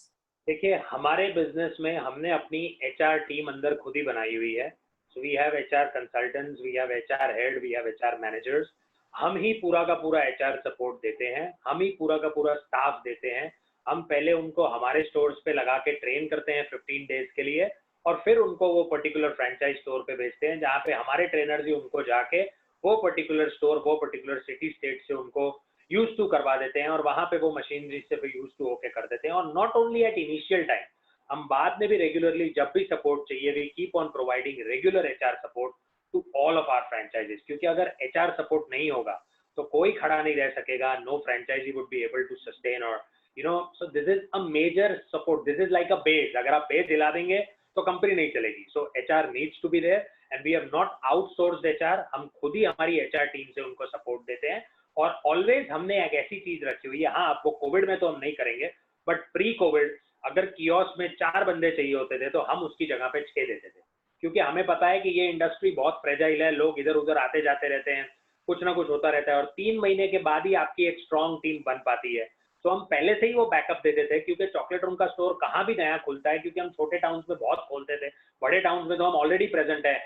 B: देखिए, हमारे बिजनेस में हमने अपनी HR टीम अंदर खुद ही बनाई हुई है. So we have HR consultants, we have HR head, we have HR managers. हम ही पूरा का पूरा HR सपोर्ट देते हैं, हम ही पूरा का पूरा स्टाफ देते हैं. हम पहले उनको हमारे स्टोर्स पे लगा के ट्रेन करते हैं 15 डेज के लिए, और फिर उनको वो पर्टिकुलर फ्रेंचाइज स्टोर पे भेजते हैं, जहाँ पे हमारे ट्रेनर्स ही उनको जाके वो पर्टिकुलर स्टोर, वो पर्टिकुलर सिटी स्टेट से उनको यूज टू करवा देते हैं, और वहां पे वो मशीनरी से भी यूज टू होके कर देते हैं. और not only at initial time, हम बाद में भी रेगुलरली जब भी सपोर्ट चाहिए we keep on providing regular HR support to all of our franchises. क्योंकि अगर HR सपोर्ट नहीं होगा तो कोई खड़ा नहीं रह सकेगा. No franchise would be able to sustain, और you know, so this is a major support. This is like a base. अगर आप बेस हिला देंगे तो कंपनी नहीं चलेगी. So HR needs to be there, and we have not outsourced HR. हम खुद ही हमारी HR टीम से उनको सपोर्ट देते हैं. और ऑलवेज हमने एक ऐसी चीज रखी हुई है, हाँ आपको कोविड में तो हम नहीं करेंगे, बट प्री कोविड अगर कियोस्क में 4 बंदे चाहिए होते थे तो हम उसकी जगह पे 6 देते थे. क्योंकि हमें पता है कि ये इंडस्ट्री बहुत फ्रेजाइल है, लोग इधर उधर आते जाते रहते हैं, कुछ ना कुछ होता रहता है, और 3 महीने के बाद ही आपकी एक स्ट्रॉन्ग टीम बन पाती है. तो हम पहले से ही वो बैकअप देते थे. क्योंकि चॉकलेट रूम का स्टोर कहाँ भी नया खुलता है, क्योंकि हम छोटे टाउन्स में बहुत खोलते थे, बड़े टाउन्स में तो हम ऑलरेडी प्रेजेंट है.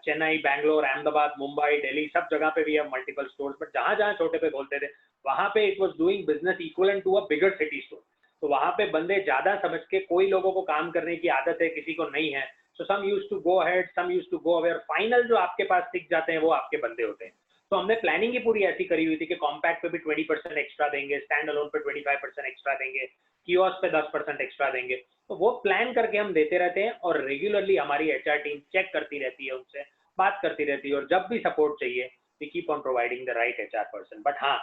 B: चेन्नई, बैंगलोर, अहमदाबाद, मुंबई, दिल्ली, सब जगह पे भी है मल्टीपल स्टोर्स. बट जहाँ जहाँ छोटे पे खोलते थे वहाँ पे it was doing business equivalent to a bigger city store. तो वहाँ पे बंदे ज्यादा समझ के, कोई लोगों को काम करने की आदत है, किसी को नहीं है. So some used to go ahead, some used to go away, और फाइनल जो आपके पास टिक जाते हैं वो आपके बंदे होते हैं. तो हमने प्लानिंग ही पूरी ऐसी करी हुई थी कि कॉम्पैक्ट पे भी 20% एक्स्ट्रा देंगे, स्टैंड अलोन पे 25% एक्स्ट्रा देंगे, कियोस्क पे 10% एक्स्ट्रा देंगे. तो वो प्लान करके हम देते रहते हैं, और रेगुलरली हमारी HR टीम चेक करती रहती है, उनसे बात करती रहती है, और जब भी सपोर्ट चाहिए we keep on providing the right HR person. But हाँ,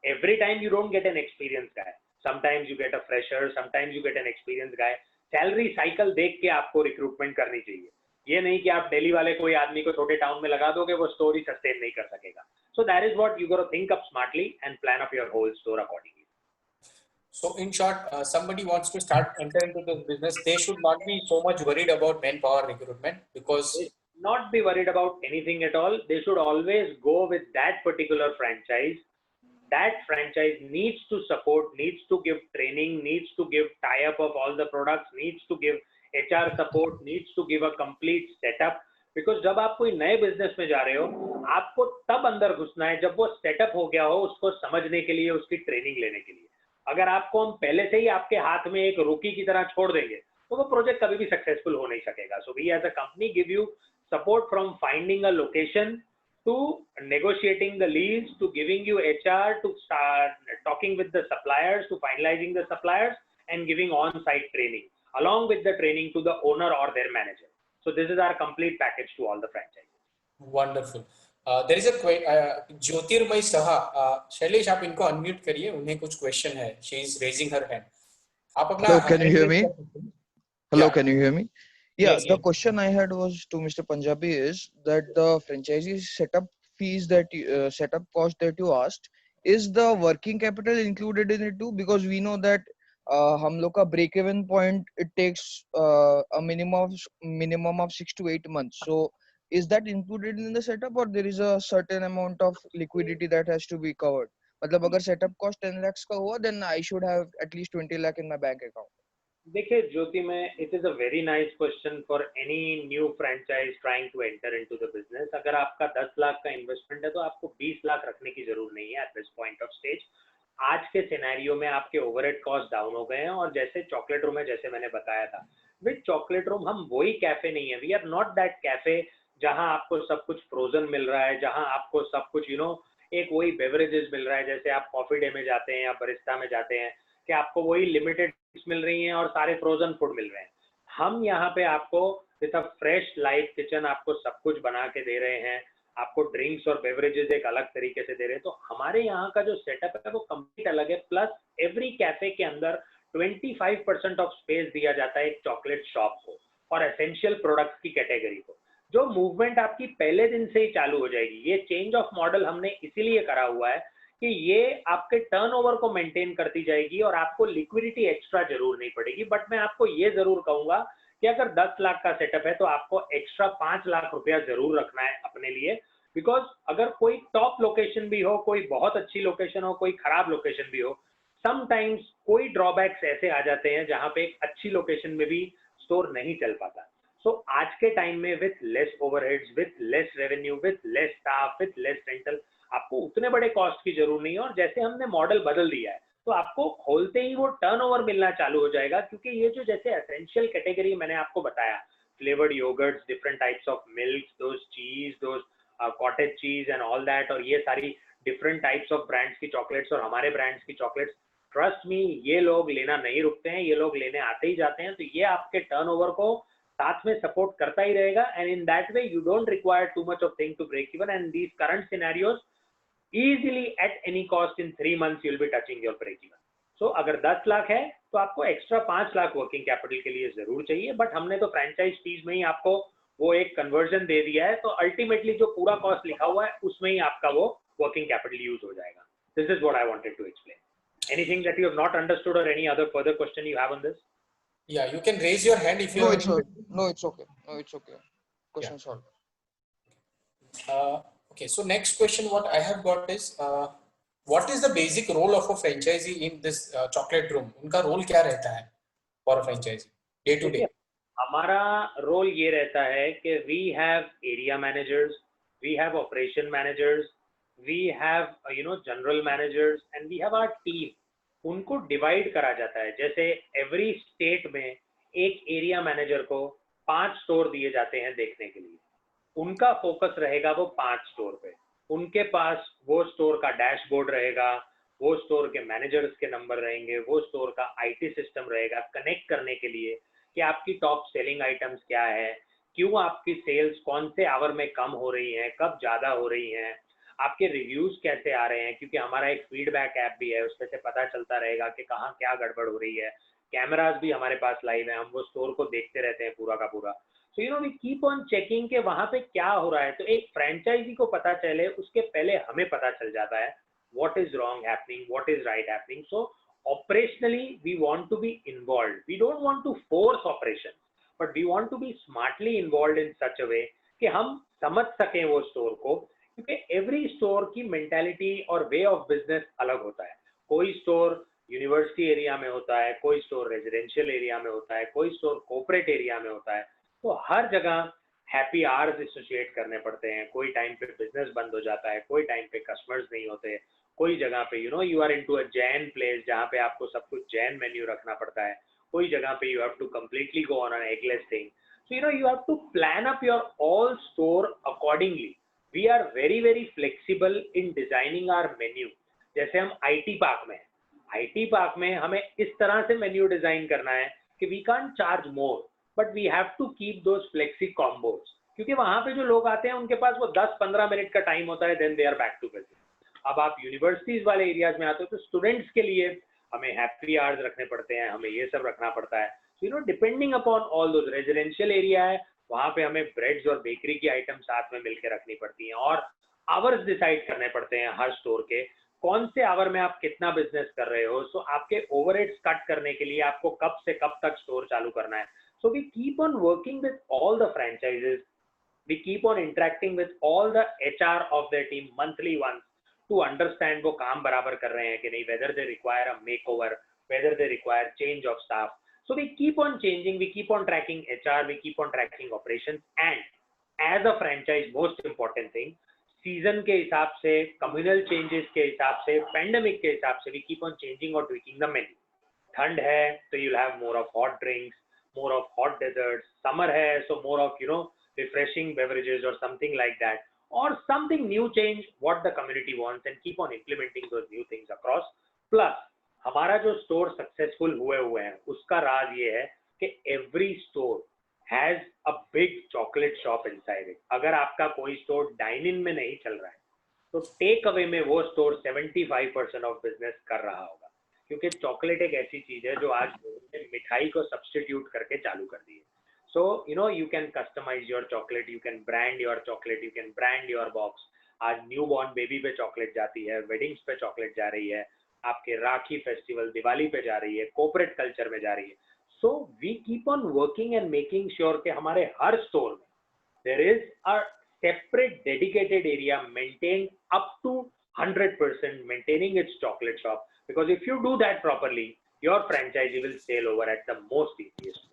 B: every time you don't get an experienced guy. Sometimes you get a fresher, sometimes you get an experienced guy. Salary cycle देख के आपको recruitment करनी चाहिए. ये नहीं कि आप दिल्ली वाले कोई आदमी को छोटे टाउन में लगा दोगे, वो स्टोर ही सस्टेन नहीं कर सकेगा. So that is what you got to think up smartly and plan up your whole store accordingly.
A: So in short, somebody wants to start enter into this business, they should not be so much worried about manpower recruitment, because
B: not be worried about anything at all. They should always go with that particular franchise. That franchise needs to support, needs to give training, needs to give tie-up of all the products, needs to give HR support, needs to give a complete setup. Because जब आप कोई नए business में जा रहे हो, आपको तब अंदर घुसना है जब वो सेटअप हो गया हो, उसको समझने के लिए, उसकी ट्रेनिंग लेने के लिए. अगर आपको हम पहले से ही आपके हाथ में एक रूकी की तरह छोड़ देंगे तो वो प्रोजेक्ट कभी भी सक्सेसफुल हो नहीं सकेगा. So we as a company give you support from finding a location to negotiating the lease to giving you HR to start talking with the suppliers to finalizing the suppliers and giving on-site training along with the training to the owner or their manager. So this is our complete package to all the franchises.
A: Wonderful. There is a Jyotirmay Saha. Shailesh आप इनको unmute करिए, उन्हें कुछ question है. She is raising her hand. आप अपना
D: Hello, can you hear me? Hello,
A: Yeah.
D: can you hear me? Yeah,
A: Yes,
D: the
A: yes.
D: question I had was to Mr. Punjabi is that the franchisee setup fees that setup cost that you asked, is the working capital included in it too? Because we know that हम लोग का break even point it takes a minimum of 6 to 8 months. So is that included in the setup, or there is a certain amount of liquidity that has to be covered? मतलब अगर setup cost 10 lakhs का हुआ, then I should have at least 20 lakh in my bank account.
B: देखिए ज्योति में it is a very nice question for any new franchise trying to enter into the business. अगर आपका 10 लाख का investment है तो आपको 20 लाख रखने की जरूरत नहीं है at this point of stage. आज के सिनेरियो में आपके ओवरहेड कॉस्ट डाउन हो गए हैं और जैसे चॉकलेट रूम है, जैसे मैंने बताया था, विद चॉकलेट रूम हम वही कैफे नहीं है. We are not that cafe जहां आपको सब कुछ फ्रोजन मिल रहा है, जहां आपको सब कुछ एक वही बेवरेजेस मिल रहा है जैसे आप कॉफी डे में जाते हैं या बरिस्टा में जाते हैं कि आपको वही लिमिटेड मिल रही हैं और सारे फ्रोजन फूड मिल रहे हैं. हम यहाँ पे आपको with a fresh live kitchen आपको सब कुछ बना के दे रहे हैं, आपको ड्रिंक्स और बेवरेजेस एक अलग तरीके से दे रहे हैं. तो हमारे यहाँ का जो सेटअप है वो कंप्लीट अलग है. प्लस एवरी कैफे के अंदर 25% ऑफ स्पेस दिया जाता है एक चॉकलेट शॉप को और एसेंशियल प्रोडक्ट्स की कैटेगरी को. जो मूवमेंट आपकी पहले दिन से ही चालू हो जाएगी. ये चेंज ऑफ मॉडल हमने इसीलिए करा हुआ है कि ये आपके टर्नओवर को मेंटेन करती जाएगी और आपको लिक्विडिटी एक्स्ट्रा जरूर नहीं पड़ेगी. बट मैं आपको ये जरूर कहूंगा कि अगर 10 लाख का सेटअप है तो आपको एक्स्ट्रा 5 लाख रुपया जरूर रखना है अपने लिए. बिकॉज अगर कोई टॉप लोकेशन भी हो, कोई बहुत अच्छी लोकेशन हो, कोई खराब लोकेशन भी हो, समटाइम्स कोई ड्रॉबैक्स ऐसे आ जाते हैं जहां पे एक अच्छी लोकेशन में भी स्टोर नहीं चल पाता. सो आज के टाइम में with less overheads, with less revenue, with less staff, with less rental, आपको उतने बड़े कॉस्ट की जरूरत नहीं है. और जैसे हमने मॉडल बदल दिया है तो आपको खोलते ही वो टर्नओवर मिलना चालू हो जाएगा. क्योंकि ये जो जैसे एसेंशियल कैटेगरी मैंने आपको बताया, flavoured yogurts, different types of milk, those cheese, those cottage cheese and all that, और ये सारी डिफरेंट टाइप्स ऑफ ब्रांड्स की चॉकलेट्स और हमारे ब्रांड्स की चॉकलेट्स, ट्रस्ट मी ये लोग लेना नहीं रुकते हैं, ये लोग लेने आते ही जाते हैं. तो ये आपके टर्नओवर को साथ में सपोर्ट करता ही रहेगा. And in that way you don't require too much of thing to break even. And these current scenarios easily at any cost in 3 months you'll be touching your break even. So अगर 10 लाख है तो आपको extra 5 lakh working capital के लिए जरूर चाहिए. But हमने तो फ्रेंचाइज फीस में ही आपको वो एक कन्वर्जन दे दिया है. तो अल्टीमेटली जो पूरा कॉस्ट लिखा हुआ है उसमें ही आपका वो वर्किंग कैपिटल यूज हो जाएगा. This is what I wanted to explain. Anything that you have not understood or any other further question you have on this?
A: Yeah, you can raise your hand if you
D: No,
A: have
D: it's okay. No, it's okay. No, it's okay. Question solved.
A: Okay, so next question what I have got is what is the basic role of a franchisee in this chocolate room? उनका role क्या रहता है for a franchisee day to day?
B: हमारा role ये रहता है कि we have area managers, we have operation managers, we have general managers and we have our team. उनको डिवाइड करा जाता है. जैसे एवरी स्टेट में एक एरिया मैनेजर को 5 स्टोर दिए जाते हैं देखने के लिए. उनका फोकस रहेगा वो 5 स्टोर पे. उनके पास वो स्टोर का डैशबोर्ड रहेगा, वो स्टोर के मैनेजर्स के नंबर रहेंगे, वो स्टोर का आईटी सिस्टम रहेगा कनेक्ट करने के लिए कि आपकी टॉप सेलिंग आइटम्स क्या है, क्यों आपकी सेल्स कौन से आवर में कम हो रही हैं, कब ज़्यादा हो रही हैं, आपके रिव्यूज कैसे आ रहे हैं. क्योंकि हमारा एक फीडबैक ऐप भी है, उसमें से पता चलता रहेगा कि कहाँ क्या गड़बड़ हो रही है. कैमराज भी हमारे पास लाइव है, हम वो स्टोर को देखते रहते हैं पूरा का पूरा. So we keep on checking के वहां पे क्या हो रहा है. तो एक फ्रेंचाइजी को पता चले उसके पहले हमें पता चल जाता है what is wrong happening, what is right happening. So operationally we want to be involve. We don't want to force operation but we want to be smartly involve in such a way कि हम समझ सकें वो store को. क्योंकि every store की mentality और way of business अलग होता है. कोई स्टोर यूनिवर्सिटी एरिया में होता है, कोई स्टोर रेजिडेंशियल एरिया में होता है, कोई स्टोर कॉर्पोरेट एरिया में होता है. तो हर जगह हैप्पी आवर्स एसोसिएट करने पड़ते हैं. कोई टाइम पे बिजनेस बंद हो जाता है, कोई टाइम पे कस्टमर्स नहीं होते, कोई जगह पे you are into a Jain place जहाँ पे आपको सब कुछ जैन मेन्यू रखना पड़ता है. कोई जगह पे you have to completely go on an eggless thing. So you have to plan up your all store accordingly. We are very very flexible in designing our menu. जैसे हम IT पार्क में, IT park में हमें इस तरह से menu design करना है कि we can't charge more, but we have to keep those flexi combos, क्योंकि वहां पे जो लोग आते हैं उनके पास वो 10-15 मिनट का टाइम होता है, then they are back to business. अब आप यूनिवर्सिटीज वाले एरियाज में आते हो तो स्टूडेंट्स के लिए हमें हैप्पी आवर्स रखने पड़ते हैं, हमें ये सब रखना पड़ता है। You know, depending upon all those, residential area है वहां पे हमें ब्रेड्स और बेकरी की आइटम साथ में मिलकर रखनी पड़ती हैं, और आवर्स डिसाइड करने पड़ते हैं हर स्टोर के, कौन से आवर में आप कितना बिजनेस कर रहे हो। सो आपके ओवरहेड्स कट करने के लिए आपको कब से कब तक स्टोर चालू करना है। So we keep on working with all the franchises, we keep on interacting with all the HR of their team monthly once to understand वो काम बराबर कर रहे हैं कि नहीं, whether they require a makeover, whether they require change of staff. So we keep on changing, we keep on tracking HR, we keep on tracking operations, and as a franchise, most important thing, season के हिसाब से, communal changes के हिसाब से, pandemic के हिसाब से, we keep on changing or tweaking the menu. ठंड है तो you'll have more of hot drinks, more of hot desserts. Summer है so more of, you know, refreshing beverages or something like that, or something new change what the community wants, and keep on implementing those new things across. Plus हमारा जो store successful हुए हैं उसका राज ये है कि every store has a big chocolate shop inside it. अगर आपका कोई स्टोर डाइन इन में नहीं चल रहा है तो टेक अवे में वो स्टोर 75% ऑफ बिजनेस कर रहा होगा, क्योंकि चॉकलेट एक ऐसी चीज है जो आज मिठाई को सब्स्टिट्यूट करके चालू कर दी है। So, you know, you can customize your chocolate, you can brand your chocolate, you can brand your box. आज न्यूबॉर्न बेबी पे चॉकलेट जाती है, वेडिंग्स पे चॉकलेट जा रही है, आपके राखी फेस्टिवल दिवाली पे जा रही है, कॉर्पोरेट कल्चर में जा रही है। So we keep on working and making sure कि हमारे हर स्टोर में there is a separate dedicated area maintain up to 100% maintaining its chocolate shop, because if you do that properly, your franchisee will sail over at the most easiest.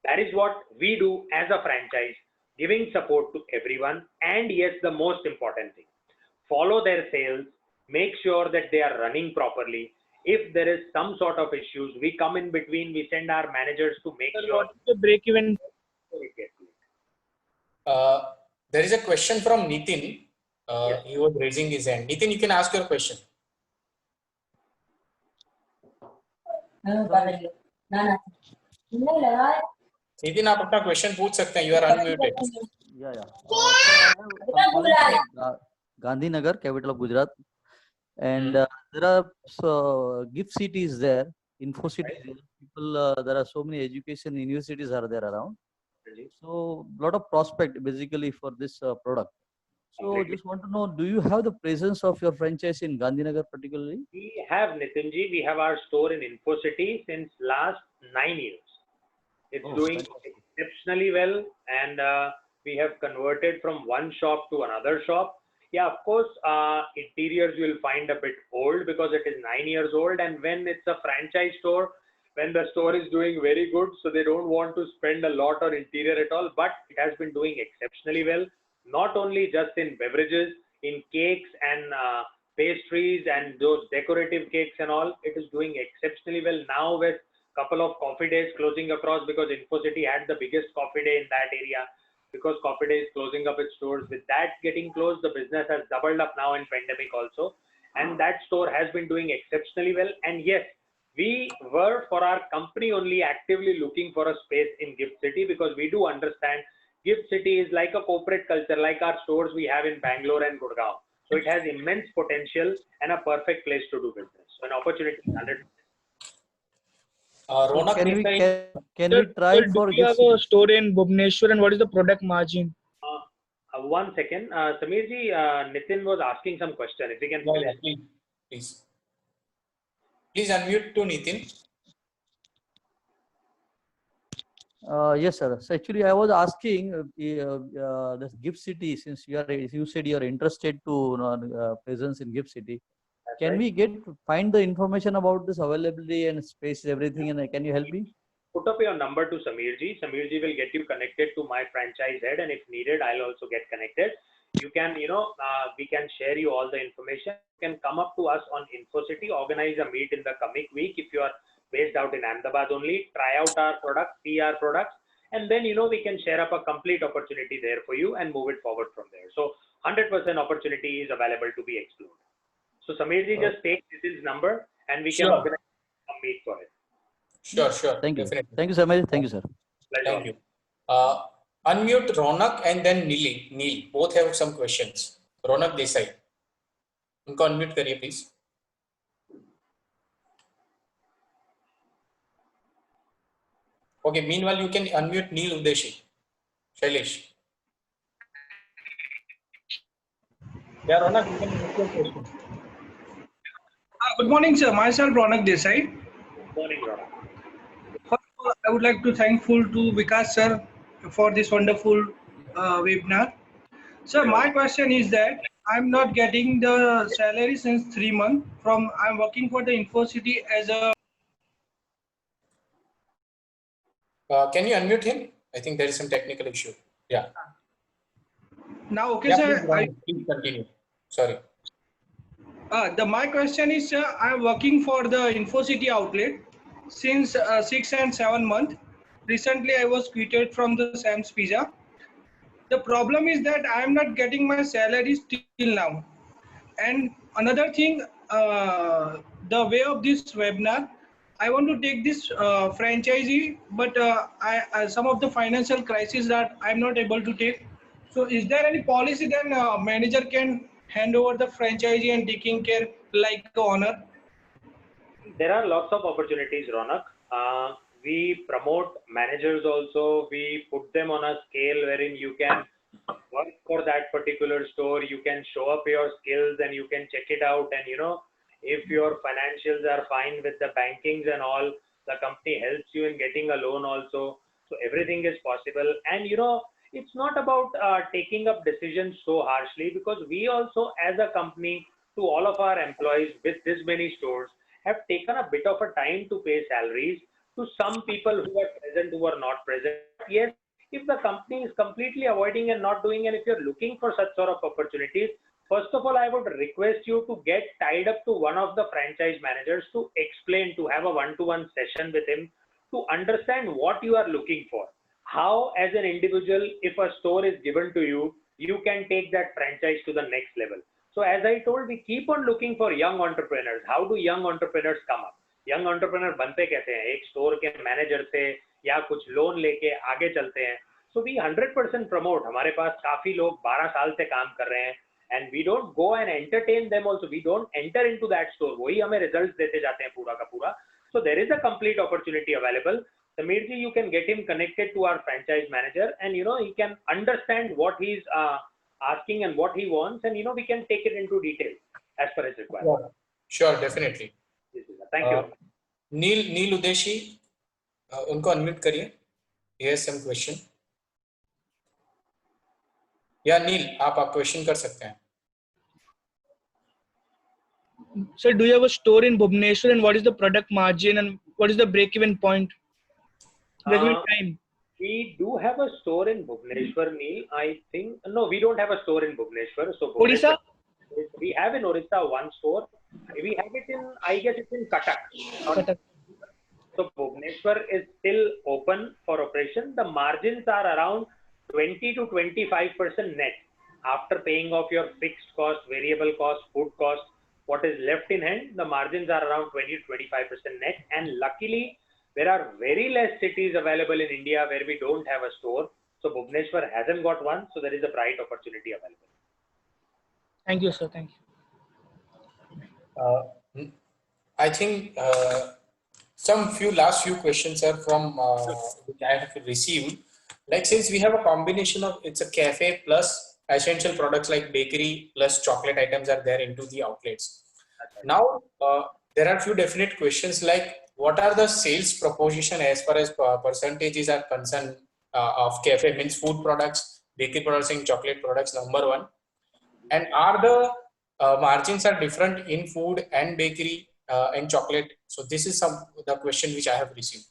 B: That is what we do as a franchise, giving support to everyone. And yes, the most important thing, follow their sales, make sure that they are running properly. If there is some sort of issues, we come in between, we send our managers to make sure.
E: What is the break even?
A: There is a question from Nitin.
B: Yes.
A: He was raising his hand. Nitin, you can ask your question. Nitin, आप अपना question पूछ सकते हैं. You are unmuted.
F: Gandhinagar, capital of Gujarat, and there are gift cities there, info cities there. People, there are so many education universities are there around. So lot of prospect basically for this product. So just want to know, do you have the presence of your franchise in Gandhinagar particularly?
B: We have, Nitinji, we have our store in Info City since last 9 years. It's doing exceptionally well, and we have converted from one shop to another shop. Yeah, of course, interiors you will find a bit old because it is 9 years old, and when it's a franchise store, when the store is doing very good, so they don't want to spend a lot on interior at all, but it has been doing exceptionally well, not only just in beverages, in cakes and pastries and those decorative cakes and all. It is doing exceptionally well now, with couple of coffee days closing across, because Info City had the biggest coffee day in that area, because Coffee Day is closing up its stores. With that getting closed, the business has doubled up now in pandemic also, and that store has been doing exceptionally well. And yes, we were, for our company only, actively looking for a space in Gift City, because we do understand Gift City is like a corporate culture, like our stores we have in Bangalore and Gurgaon. So it has immense potential and a perfect place to do business. So an opportunity, 100%.
A: Ronak,
F: Can we try for
E: do you have a store in Bhubaneswar, and what is the product margin?
B: 1 second, Sameerji, Nitin was asking some question. If you can
A: please unmute to Nitin.
F: Yes, sir. So actually, I was asking this Gift City, since you said you are interested to presence in Gift City. Can we find the information about this availability and space, everything, and can you help me?
B: Put up your number to Sameerji. Sameerji will get you connected to my franchise head, and if needed, I'll also get connected. You can, we can share you all the information. You can come up to us on Info City, organize a meet in the coming week if you are based out in Ahmedabad only, try out our products, see our products, and then, we can share up a complete opportunity there for you and move it forward from there. So 100% opportunity is available to be explored. So Sameerji, just take Nitin's number and we can
A: Sure.
B: organize a meet for it.
A: Sure, sure.
F: Thank you.
A: Definitely.
F: Thank you, Samir. Thank you, sir.
B: Pleasure.
A: Thank you. Unmute Ronak and then Neil. Neil, both have some questions. Ronak Desai. उनको unmute करिए please. Okay, meanwhile you can unmute Neil Udeshi. Shailesh. Yeah, Ronak, you can ask your question.
G: Good morning, sir. Myself, Ronak Desai.
B: Morning, Ronak.
G: First of all, I would like to thankful to Vikas sir for this wonderful webinar. Sir, my question is that I'm not getting the salary since 3 months. I'm working for the InfoCity as a.
A: Can you unmute him? I think there is some technical issue. Yeah.
G: Now, okay,
A: Yeah,
G: sir.
A: please continue. Sorry.
G: My question is, sir, I'm working for the InfoCity outlet since 6 and 7 months. Recently, I was quitted from the Sam's Pizza. The problem is that I am not getting my salary till now. And another thing, the way of this webinar, I want to take this franchisee, but some of the financial crisis that I'm not able to take. So is there any policy then manager can hand over the franchisee and taking care like the owner?
B: There are lots of opportunities, Ronak. We promote managers also. We put them on a scale wherein you can work for that particular store. You can show up your skills and you can check it out. And if your financials are fine with the bankings and all, the company helps you in getting a loan also. So everything is possible. And it's not about taking up decisions so harshly, because we also, as a company, to all of our employees with this many stores, have taken a bit of a time to pay salaries to some people who are present, who are not present. Yes, if the company is completely avoiding and not doing, and if you're looking for such sort of opportunities, first of all, I would request you to get tied up to one of the franchise managers to explain, to have a one-to-one session with him to understand what you are looking for. How, as an individual, if a store is given to you, you can take that franchise to the next level. So as I told, we keep on looking for young entrepreneurs. How do young entrepreneurs come up? Young entrepreneur बनते कैसे हैं? एक store के manager से या कुछ loan लेके आगे चलते हैं. So we 100% promote. हमारे पास काफी लोग 12 साल से काम कर रहे हैं, and we don't go and entertain them also. We don't enter into that store. वही हमें results देते जाते हैं पूरा का पूरा. So there is a complete opportunity available. Sameerji, you can get him connected to our franchise manager, and he can understand what he's asking and what he wants, and we can take it into detail as per his requirement.
A: Sure, definitely.
B: Thank you.
A: Neil Udeshi, उनको unmute करिए. He has some question. Yeah, Neil, आप question कर सकते हैं.
E: Sir, do you have a store in Bhubaneswar, and what is the product margin and what is the break-even point? Break-even time.
B: We do have a store in Bhubaneswar, Neil. I think no, we don't have a store in Bhubaneswar. So
E: Odisha?
B: We have in Orissa one store. We have it in, I guess it's in Cuttack.
E: Cuttack.
B: So Bhubaneswar is still open for operation. The margins are around 20 to 25% net after paying off your fixed cost, variable cost, food cost. What is left in hand, the margins are around 20 to 25% net. And luckily, there are very less cities available in India where we don't have a store. So Bhubaneswar hasn't got one. So there is a bright opportunity available.
E: Thank you, sir. Thank you.
A: I think last few questions are from which I have received. Like, since we have a combination of, it's a cafe plus essential products like bakery plus chocolate items are there into the outlets. Now, there are few definite questions like, what are the sales proposition as far as percentages are concerned of cafe, means food products, bakery products and chocolate products, number one. And are the margins are different in food and bakery and chocolate? So this is the question which I have received.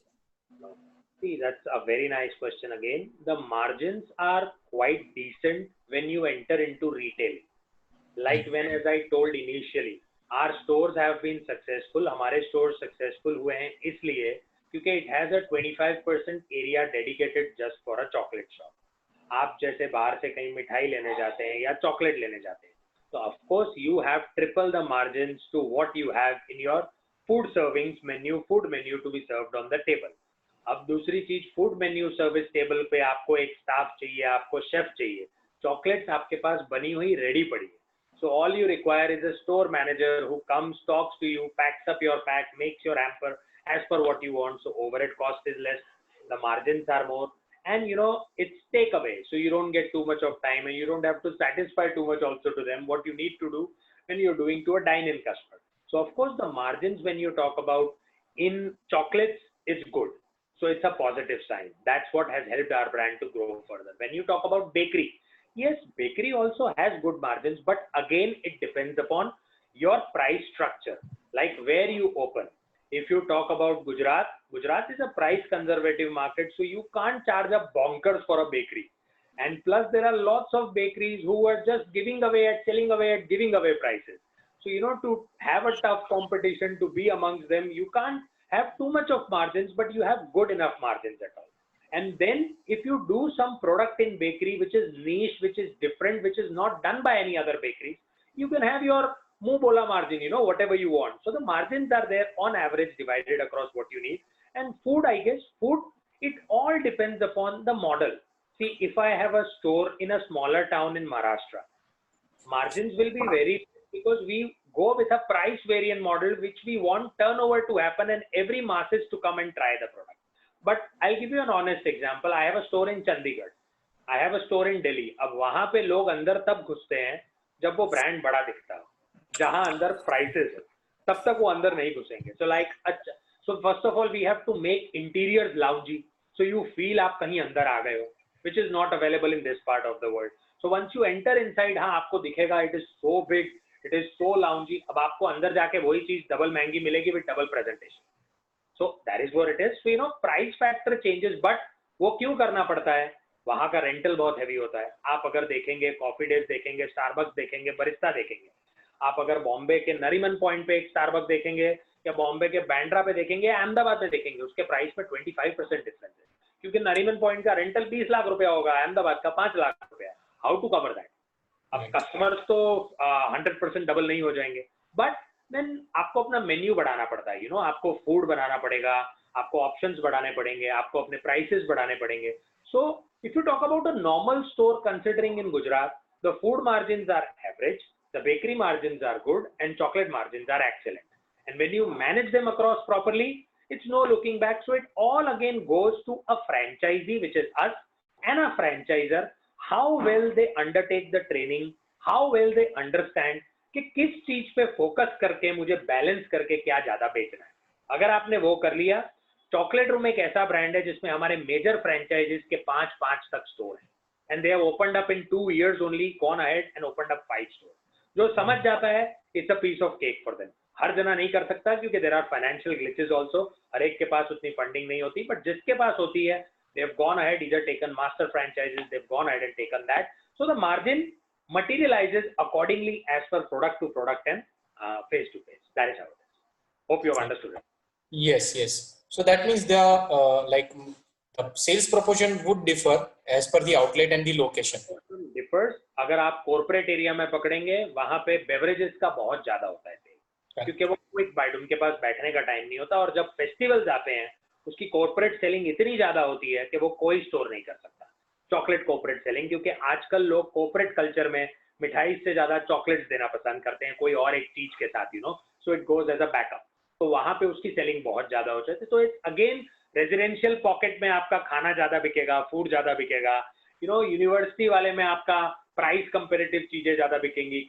B: See, that's a very nice question again. The margins are quite decent when you enter into retail. Like when, as I told initially, our stores have been successful. हमारे stores successful हुए हैं इसलिए क्योंकि it has a 25% area dedicated just for a chocolate shop. आप जैसे बाहर से कहीं मिठाई लेने जाते हैं या चॉकलेट लेने जाते हैं, तो of course you have triple the margins to what you have in your food servings menu, food menu to be served on the table. अब दूसरी चीज फूड मेन्यू सर्विस टेबल पे आपको एक स्टाफ चाहिए, आपको शेफ चाहिए, चॉकलेट्स आपके पास बनी हुई रेडी पड़ी है. So all you require is a store manager who comes, talks to you, packs up your pack, makes your hamper as per what you want. So overhead cost is less, the margins are more, and you know it's takeaway. So you don't get too much of time, and you don't have to satisfy too much also to them. What you need to do when you're doing to a dine-in customer. So of course the margins when you talk about in chocolates is good. So it's a positive sign. That's what has helped our brand to grow further. When you talk about bakery, yes, bakery also has good margins, but again, it depends upon your price structure, like where you open. If you talk about Gujarat, Gujarat is a price conservative market, so you can't charge a bonkers for a bakery. And plus, there are lots of bakeries who are just giving away at, selling away at, giving away prices. So, you know, to have a tough competition, to be amongst them, you can't have too much of margins, but you have good enough margins at all. And then if you do some product in bakery, which is niche, which is different, which is not done by any other bakeries, you can have your muh bola margin, you know, whatever you want. So the margins are there on average divided across what you need. And food, I guess, food, it all depends upon the model. See, if I have a store in a smaller town in Maharashtra, margins will be very, because we go with a price variant model, which we want turnover to happen and every masses to come and try the product. But I'll give you an honest example. I have a store in Chandigarh. I have a store in Delhi. अब वहाँ पे लोग अंदर तब घुसते हैं जब वो ब्रांड बड़ा दिखता हो, जहाँ अंदर प्राइसेस है, तब तक वो अंदर नहीं घुसेंगे. So like, अच्छा, so first of all we have to make interiors loungy, so you feel आप कहीं अंदर आ गए हो, which is not available in this part of the world. So once you enter inside, हाँ आपको दिखेगा it is so big, it is so loungy. अब आपको अंदर जाके वही चीज डबल महंगी मिलेगी with double presentation. So that is what it is. So you know price factor changes, but वो क्यों करना पड़ता है? वहाँ का रेंटल बहुत हैवी होता है. आप अगर देखेंगे कॉफी डेज देखेंगे, स्टारबक्स देखेंगे, बरिस्ता देखेंगे, आप अगर बॉम्बे के नरीमन पॉइंट पे एक स्टारबक्स देखेंगे या बॉम्बे के बैंड्रा पे देखेंगे, अहमदाबाद में देखेंगे, उसके प्राइस में 25% डिफरेंस है, क्योंकि नरीमन पॉइंट का रेंटल 20 लाख रुपया होगा, अहमदाबाद का 5 लाख रुपया. How to cover that? अब कस्टमर्स तो 100% डबल नहीं हो जाएंगे, बट देन आपको अपना मेन्यू बढ़ाना पड़ता है. यू नो आपको फूड बनाना पड़ेगा, आपको ऑप्शंस बढ़ाने पड़ेंगे, आपको अपने प्राइसेस बढ़ाने पड़ेंगे. So if you talk about a normal store considering in Gujarat, the food margins are average, the bakery margins are good, and chocolate margins are excellent. And when you manage them across properly, it's no looking back. So it all again goes to a franchisee, which is us, and a franchisor, how well they undertake the training, how well they understand कि किस चीज पे focus करके मुझे balance करके क्या ज्यादा बेचना है. अगर आपने वो कर लिया, चॉकलेट रूम एक ऐसा ब्रांड है जिसमें हमारे मेजर फ्रेंचाइजीज के 5 तक स्टोर हैं, and they have opened up in 2 years only, gone ahead and opened up 5 store. जो समझ जाता है, it's a piece of cake for them. हर जना नहीं कर सकता क्योंकि there are financial glitches also, हर एक के पास उतनी फंडिंग नहीं होती, बट जिसके पास होती है, they have gone ahead, either taken master franchises, they've gone ahead and taken that. So the margin materializes accordingly as per product to product and face to face. That is how it is. Hope you have understood it.
A: Yes, yes. So that means the like the sales proportion would differ as per the outlet and the location.
B: Differs. अगर आप corporate area में पकड़ेंगे, वहाँ पे beverages का बहुत ज्यादा होता है, क्योंकि वो क्विक बाइट, उनके पास बैठने का टाइम नहीं होता, और जब फेस्टिवल्स आते हैं उसकी कॉर्पोरेट सेलिंग इतनी ज्यादा होती है कि वो कोई स्टोर नहीं कर सकता. चॉकलेट कॉर्पोरेट सेलिंग, क्योंकि आजकल लोग कॉर्पोरेट कल्चर में मिठाई से ज्यादा चॉकलेट्स देना पसंद करते हैं, कोई और एक चीज के साथ, you know, so it goes as a backup. तो वहां पे उसकी सेलिंग बहुत ज्यादा हो जाती है. तो इट्स अगेन रेजिडेंशियल पॉकेट में आपका खाना ज्यादा बिकेगा, फूड ज्यादा बिकेगा, यू नो, यूनिवर्सिटी वाले में आपका प्राइस कंपेरेटिव चीजें ज्यादा बिकेंगी.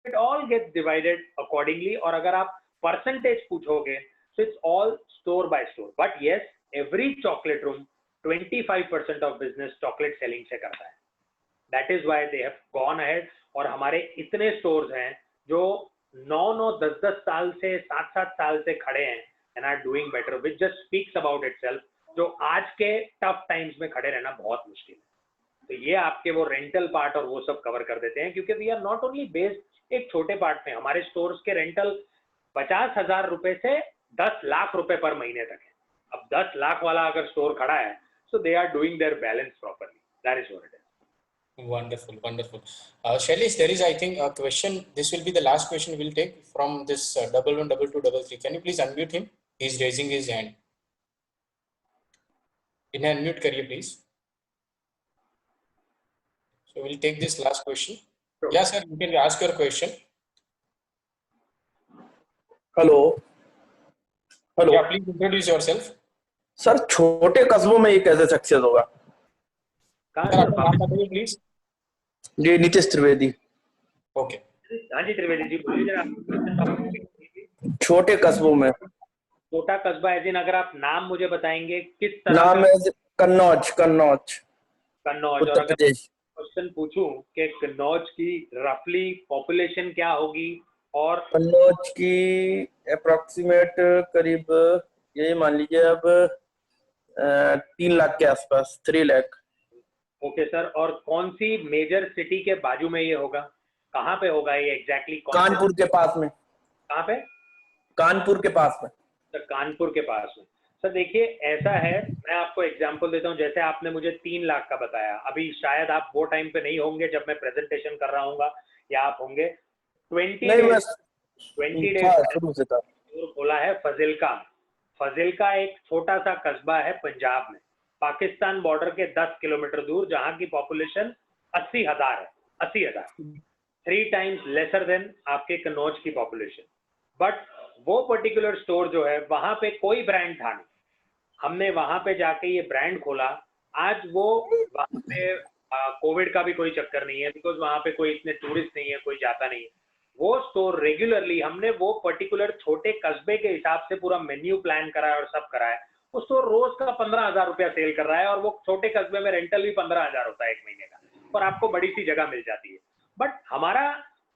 B: It all gets divided accordingly. और अगर आप percentage पूछोगे, so it's all store by store. But yes, every chocolate room 25% of business chocolate selling से करता है. That is why they have gone ahead. और हमारे इतने stores हैं जो 9, 10 साल से 7 साल से खड़े हैं and are doing better, which just speaks about itself. जो आज के tough times में खड़े रहना बहुत मुश्किल है. तो ये आपके वो रेंटल पार्ट और वो सब कवर कर देते हैं, क्योंकि we are not only based एक छोटे पार्ट में. हमारे स्टोर्स के रेंटल 50,000 रुपए से 10 लाख रुपए पर महीने तक है. अब 10 लाख वाला अगर स्टोर खड़ा है, so they are doing their balance properly. That is what it is.
A: Wonderful, wonderful. Shailesh, there is, I think, a question. This will be the last question we'll take from this 112233. Can you please unmute him? He's raising his hand. इन्हें unmute करिए, please. So we'll take this last question.
B: Sure.
A: Yeah, sir, you can ask your question.
C: Hello hello
A: Yeah, please introduce yourself.
C: Sir, छोटे कस्बों में ये कैसे success होगा?
B: कहाँ
A: Sir,
B: से
A: आपका नाम बताइए, please.
C: Ji, Nitish Trivedi.
A: Okay.
B: हाँ जी त्रिवेदी जी बोलिए जरा।
C: छोटे कस्बों में
B: छोटा कस्बा एज इन अगर आप नाम मुझे बताएंगे किस तरह
C: नाम
B: का
C: है कन्नौज, कन्नौज,
B: कन्नौज, और
C: उत्तर
B: अगर
C: प्रदेश।
B: क्वेश्चन पूछूं कि कन्नौज की रफली पॉपुलेशन क्या होगी और
C: कन्नौज की अप्रोक्सीमेट करीब यही मान लीजिए अब 3 लाख के आसपास, 3 लाख।
B: ओके सर, और कौन सी मेजर सिटी के बाजू में ये होगा? कहाँ पे होगा ये एग्जैक्टली?
C: कानपुर के पास में।
B: कहाँ पे?
C: कानपुर के पास में।
B: सर कानपुर के पास में। सर देखिए ऐसा है, मैं आपको एग्जांपल देता हूँ। जैसे आपने मुझे 3 लाख का बताया, अभी शायद आप वो टाइम पे नहीं होंगे जब मैं प्रेजेंटेशन कर रहा हूँ, या आप होंगे 20 डेज
C: शुरू से था।
B: खोला है फजिल्का। फजिल्का एक छोटा सा कस्बा है पंजाब में, पाकिस्तान बॉर्डर के 10 किलोमीटर दूर, जहां की पॉपुलेशन 80,000 है। 80,000, 3 टाइम्स लेसर देन आपके कन्नौज की पॉपुलेशन। बट वो पर्टिकुलर स्टोर जो है वहां पे कोई ब्रांड था नहीं। हमने वहां पे जाके ये ब्रांड खोला। आज वो वहां पे कोविड का भी कोई चक्कर नहीं है, बिकॉज वहां पे कोई इतने टूरिस्ट नहीं है, कोई जाता नहीं है। वो स्टोर रेगुलरली हमने वो पर्टिकुलर छोटे कस्बे के हिसाब से पूरा मेन्यू प्लान करा है और सब करा है। वो स्टोर रोज का 15,000 रुपया सेल कर रहा है, और वो छोटे कस्बे में रेंटल भी 15,000 होता है 1 महीने का, और आपको बड़ी सी जगह मिल जाती है। बट हमारा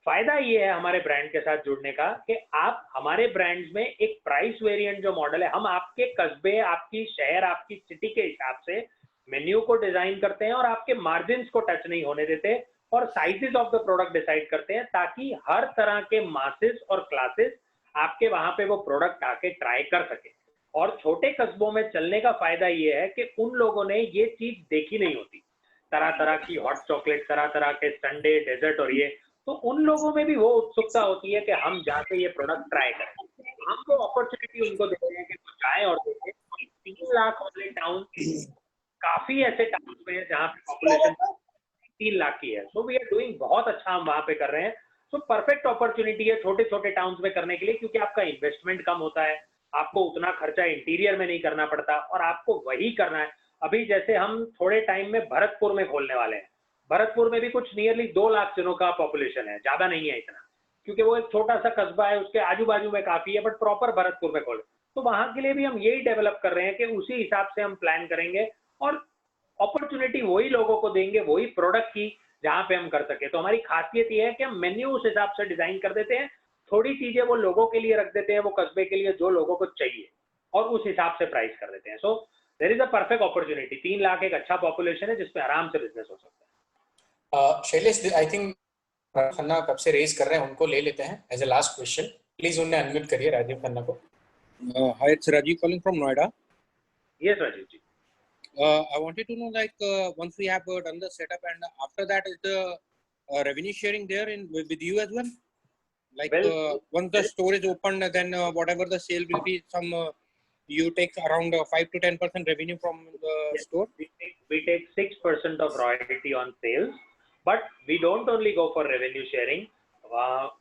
B: फायदा ये है हमारे ब्रांड के साथ जुड़ने का कि आप हमारे ब्रांड्स में एक प्राइस वेरिएंट जो मॉडल है, हम आपके कस्बे, आपकी शहर, आपकी सिटी के हिसाब से मेन्यू को डिजाइन करते हैं और आपके मार्जिन्स को टच नहीं होने देते, और sizes of the product decide करते हैं, ताकि हर तरह के मासेस और क्लासेस आपके वहां पे वो प्रोडक्ट आके ट्राई कर सके। और छोटे कस्बों में चलने का फायदा ये है कि उन लोगों ने ये चीज देखी नहीं होती, तरह तरह की हॉट चॉकलेट, तरह तरह के संडे डेजर्ट, और ये तो उन लोगों में भी वो उत्सुकता होती है कि हम जाके ये प्रोडक्ट ट्राई करें। हम तो अपॉर्चुनिटी उनको देते हैं कि वो जाए और देखें। 3 लाख वाले टाउन, काफी ऐसे टाउन में जहाँ पे पॉपुलेशन 3 लाख की है। सो वी आर डूइंग बहुत अच्छा, हम वहां पे कर रहे हैं। सो परफेक्ट अपॉर्चुनिटी है छोटे छोटे टाउन्स में करने के लिए, क्योंकि आपका इन्वेस्टमेंट कम होता है, आपको उतना खर्चा इंटीरियर में नहीं करना पड़ता, और आपको वही करना है। अभी जैसे हम थोड़े टाइम में भरतपुर में खोलने वाले हैं। भरतपुर में भी कुछ नियरली 2 लाख जनों का पॉपुलेशन है, ज्यादा नहीं है इतना, क्योंकि वो एक छोटा सा कस्बा है, उसके आजू बाजू में काफी है, बट प्रॉपर भरतपुर में खोले। तो वहां के लिए भी हम यही डेवलप कर रहे हैं कि उसी हिसाब से हम प्लान करेंगे, और अपॉर्चुनिटी वही लोगों को देंगे, वही प्रोडक्ट की, जहां पे हम कर सके। तो हमारी खासियत ये है कि हम मेन्यू उस हिसाब से डिजाइन कर देते हैं, थोड़ी चीजें वो लोगों के लिए रख देते हैं, वो कस्बे के लिए जो लोगों को चाहिए, और उस हिसाब से प्राइस कर देते हैं। So there is a perfect opportunity. 3 lakh एक अच्छा पॉपुलेशन है जिसमें आराम से बिजनेस हो सकता है।
A: शैलेश, आई थिंक खन्ना कब से रेज कर रहे हैं, उनको ले लेते हैं as a last question. Please उन्हें अनम्यूट करिए, राजीव खन्ना को।
H: Hi, it's Rajiv calling from Noida.
B: Yes Rajiv ji.
H: I wanted to know, like, once we have done the setup, and after that, is the revenue sharing there with you as well? Like,
B: Well,
H: once the store is opened, then whatever the sale will be, you take around 5 to 10% revenue from the store?
B: We take 6% of royalty on sales, but we don't only go for revenue sharing.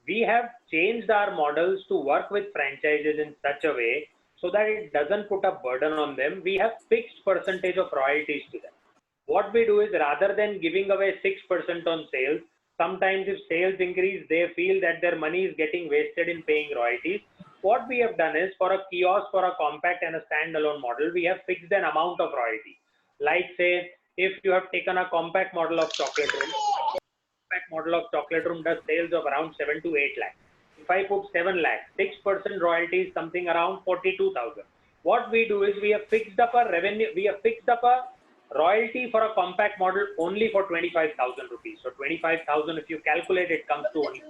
B: We have changed our models to work with franchises in such a way so that it doesn't put a burden on them. We have fixed percentage of royalties to them. What we do is, rather than giving away 6% on sales, sometimes if sales increase, they feel that their money is getting wasted in paying royalties. What we have done is, for a kiosk, for a compact and a standalone model, we have fixed an amount of royalty. Like, say, if you have taken a compact model of Chocolate Room, compact model of Chocolate Room does sales of around 7 to 8 lakh. If I put 7 lakh, 6% royalty is something around 42,000. What we do is, we have fixed up a revenue, we have fixed up a royalty for a compact model only for 25,000 rupees. So 25,000, if you calculate, it comes to only.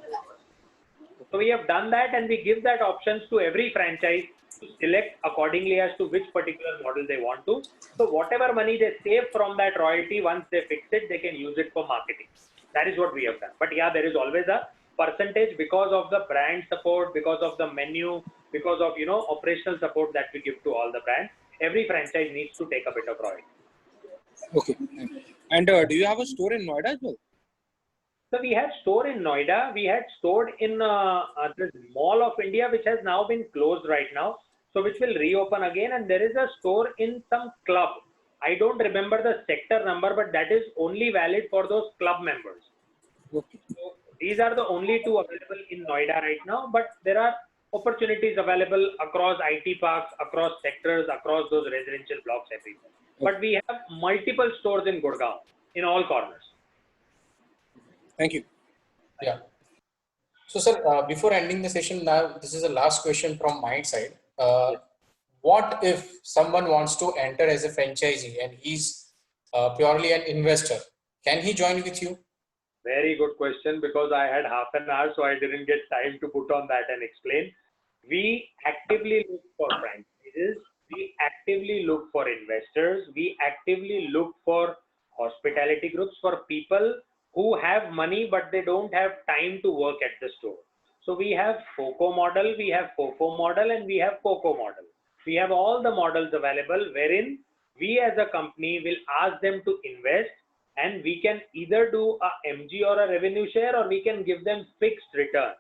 B: So we have done that, and we give that options to every franchise. to select accordingly as to which particular model they want to. So whatever money they save from that royalty, once they fix it, they can use it for marketing. That is what we have done. But yeah, there is always a percentage because of the brand support, because of the menu, because of operational support that we give to all the brands. Every franchise needs to take a bit of royalty.
H: Okay. And do you have a store in Noida as well?
B: So we had store in Noida. We had stored in the Mall of India, which has now been closed right now. So which will reopen again. And there is a store in some club. I don't remember the sector number, but that is only valid for those club members.
H: Okay.
B: So these are the only two available in Noida right now. But there are opportunities available across IT parks, across sectors, across those residential blocks everywhere. But we have multiple stores in Gurgaon in all corners.
H: Thank you.
A: Yeah. So, sir, before ending the session, now this is the last question from my side. What if someone wants to enter as a franchisee and he's purely an investor? Can he join with you?
B: Very good question, because I had half an hour, so I didn't get time to put on that and explain. We actively look for franchises. We actively look for investors. We actively look for hospitality groups, for people who have money but they don't have time to work at the store. So we have FOCO model, we have FOFO model, and we have COCO model. We have all the models available wherein we as a company will ask them to invest, and we can either do a MG or a revenue share, or we can give them fixed return.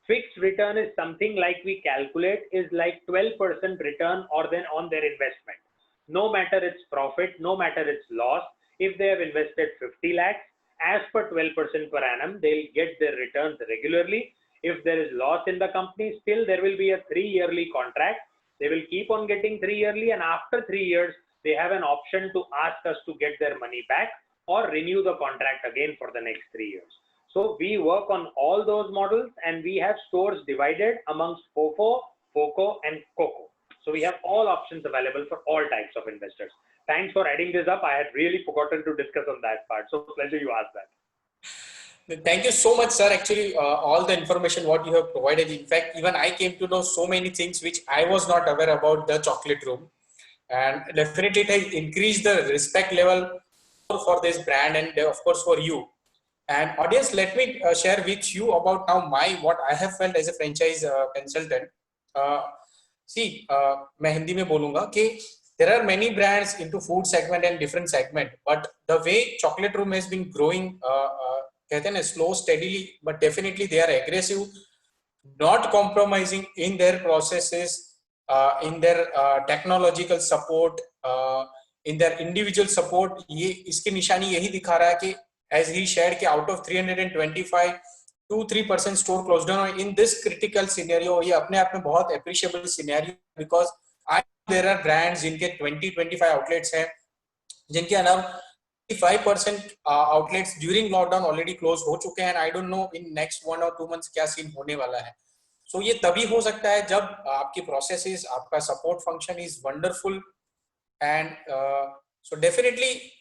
B: Fixed return is something like we calculate is like 12% return or then on their investment. No matter its profit, no matter its loss, if they have invested 50 lakhs, as per 12% per annum, they'll get their returns regularly. If there is loss in the company, still there will be a 3-yearly contract. They will keep on getting 3 yearly, and after 3 years, they have an option to ask us to get their money back or renew the contract again for the next 3 years. So we work on all those models, and we have stores divided amongst FOFO, FOCO, and COCO. So we have all options available for all types of investors. Thanks for adding this up. I had really forgotten to discuss on that part. So pleasure you asked that.
A: Thank you so much, sir. Actually, all the information what you have provided. In fact, even I came to know so many things which I was not aware about the chocolate room, and definitely it has increased the respect level for this brand and of course for you. And audience, let me share with you about now what I have felt as a franchise consultant. मैं हिंदी में बोलूँगा कि there are many brands into food segment and different segment, but the way chocolate room has been growing, कहते हैं ना, slow, steadily, but definitely they are aggressive, not compromising in their processes, in their technological support, in their individual support. ये इसकी निशानी यही दिखा रहा है कि as he shared, out of 325, 2-3% store closed down in this critical scenario. ये अपने आप में बहुत appreciable scenario, because there are brands जिनके 20-25 outlets हैं, जिनके अलावा 5% outlets during lockdown already closed हो चुके हैं, and I don't know in next 1 or 2 months क्या scene होने वाला है. So ये तभी हो सकता है जब आपकी processes, आपका support function is wonderful, and so definitely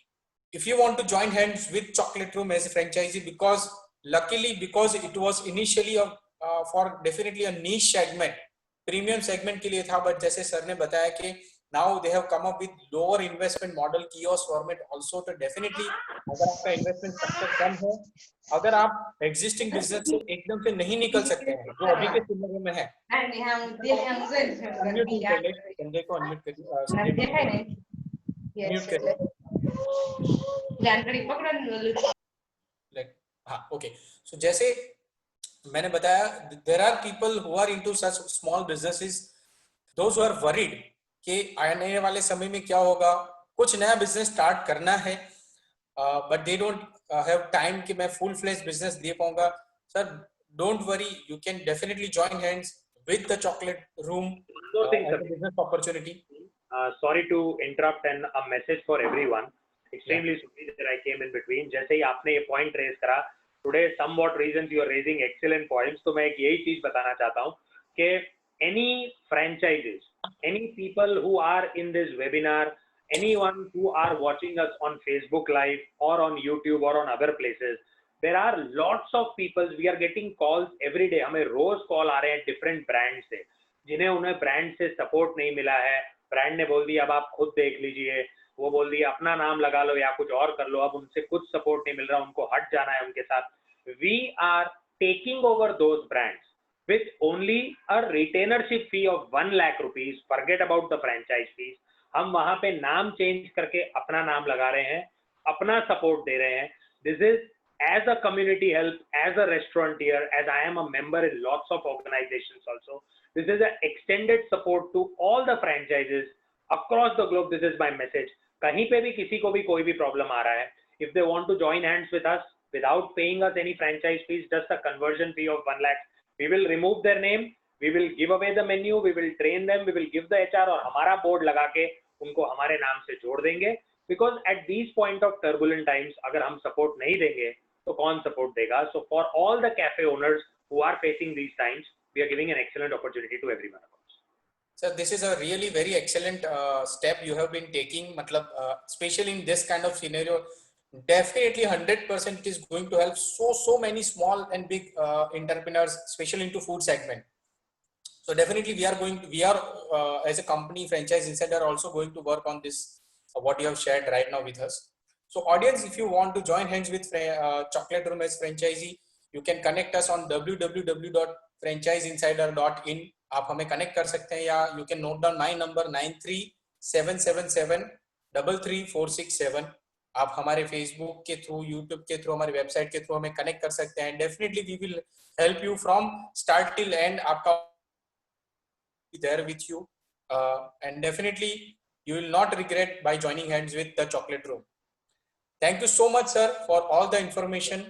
A: if you want to join hands with Chocolate Room as a franchisee, because luckily, because it was initially for definitely a niche segment, premium segment के लिए था, but जैसे sir ने बताया कि now they have come up with lower investment model, kiosk format also. तो definitely अगर आपका investment structure कम है, अगर आप existing business से एकदम से नहीं निकल सकते हैं, जो अभी के सिनेरियो में है, संजय को unmute करिए, mute करिए. Okay. So जैसे मैंने बताया, there are people who are into such small businesses, those who are worried कि आने वाले समय में क्या होगा, कुछ नया business start करना है, but they don't have time कि मैं full fledged business दे पाऊंगा. Sir, don't worry, you can definitely join hands with the Chocolate Room as a business opportunity.
B: Sorry to interrupt, and a message for everyone. Extremely sorry that I came in between. जैसे ही आपने ये point raise करा, today somewhat reasons you are raising excellent points. तो मैं एक यही चीज बताना चाहता हूँ कि any franchises, any people who are in this webinar, anyone who are watching us on Facebook Live or on YouTube or on other places, there are lots of people. We are getting calls every day. हमें रोज call आ रहे हैं different brands से, जिन्हें उन्हें brand से support नहीं मिला है, ब्रांड ने बोल दिया अब आप खुद देख लीजिए, वो बोल दिया अपना नाम लगा लो या कुछ और कर लो, अब उनसे कुछ सपोर्ट नहीं मिल रहा, उनको हट जाना है उनके साथ. We are taking over those brands with only a retainership fee of 1 lakh rupees. Forget about the franchise fees. हम वहां पे नाम चेंज करके अपना नाम लगा रहे हैं, अपना सपोर्ट दे रहे हैं. This is as a community help, as a restaurateur, as I am a member in lots of organizations also. This is an extended support to all the franchises across the globe. This is my message. कहीं पे भी किसी को भी कोई भी problem आ रहा है, if they want to join hands with us without paying us any franchise fees, just a conversion fee of 1 lakh, we will remove their name, we will give away the menu, we will train them, we will give the HR और हमारा board लगा के उनको हमारे नाम से जोड़ देंगे. Because at these point of turbulent times, अगर हम support नहीं देंगे तो कौन support देगा? So for all the cafe owners who are facing these times, we are giving an excellent opportunity to everyone.
A: So this is a really very excellent step you have been taking. Matlab, especially in this kind of scenario, definitely 100% is going to help so many small and big entrepreneurs, especially into food segment. So definitely we are as a company, Franchise Insider, also going to work on this, what you have shared right now with us. So audience, if you want to join hands with Chocolate Room as franchisee, you can connect us on www.franchiseinsider.in. आप हमें connect कर सकते हैं, या you can note down my number 9377733467. आप हमारे Facebook के through, YouTube के थ्रू, हमारे वेबसाइट के थ्रू हमें कनेक्ट कर सकते हैं. Definitely we will help you from start till end. आपका there with you and definitely you will not regret by joining hands with the Chocolate Room. Thank you so much, sir, for all the information,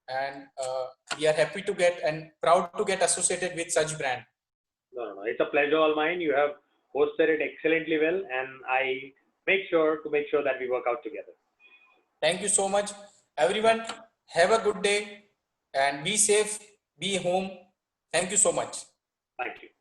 A: and we are happy to get and proud to get associated with such brand.
B: No, it's a pleasure all mine. You have hosted it excellently well, and I make sure that we work out together.
A: Thank you so much, everyone. Have a good day and be safe, be home. Thank you so much.
B: Thank you.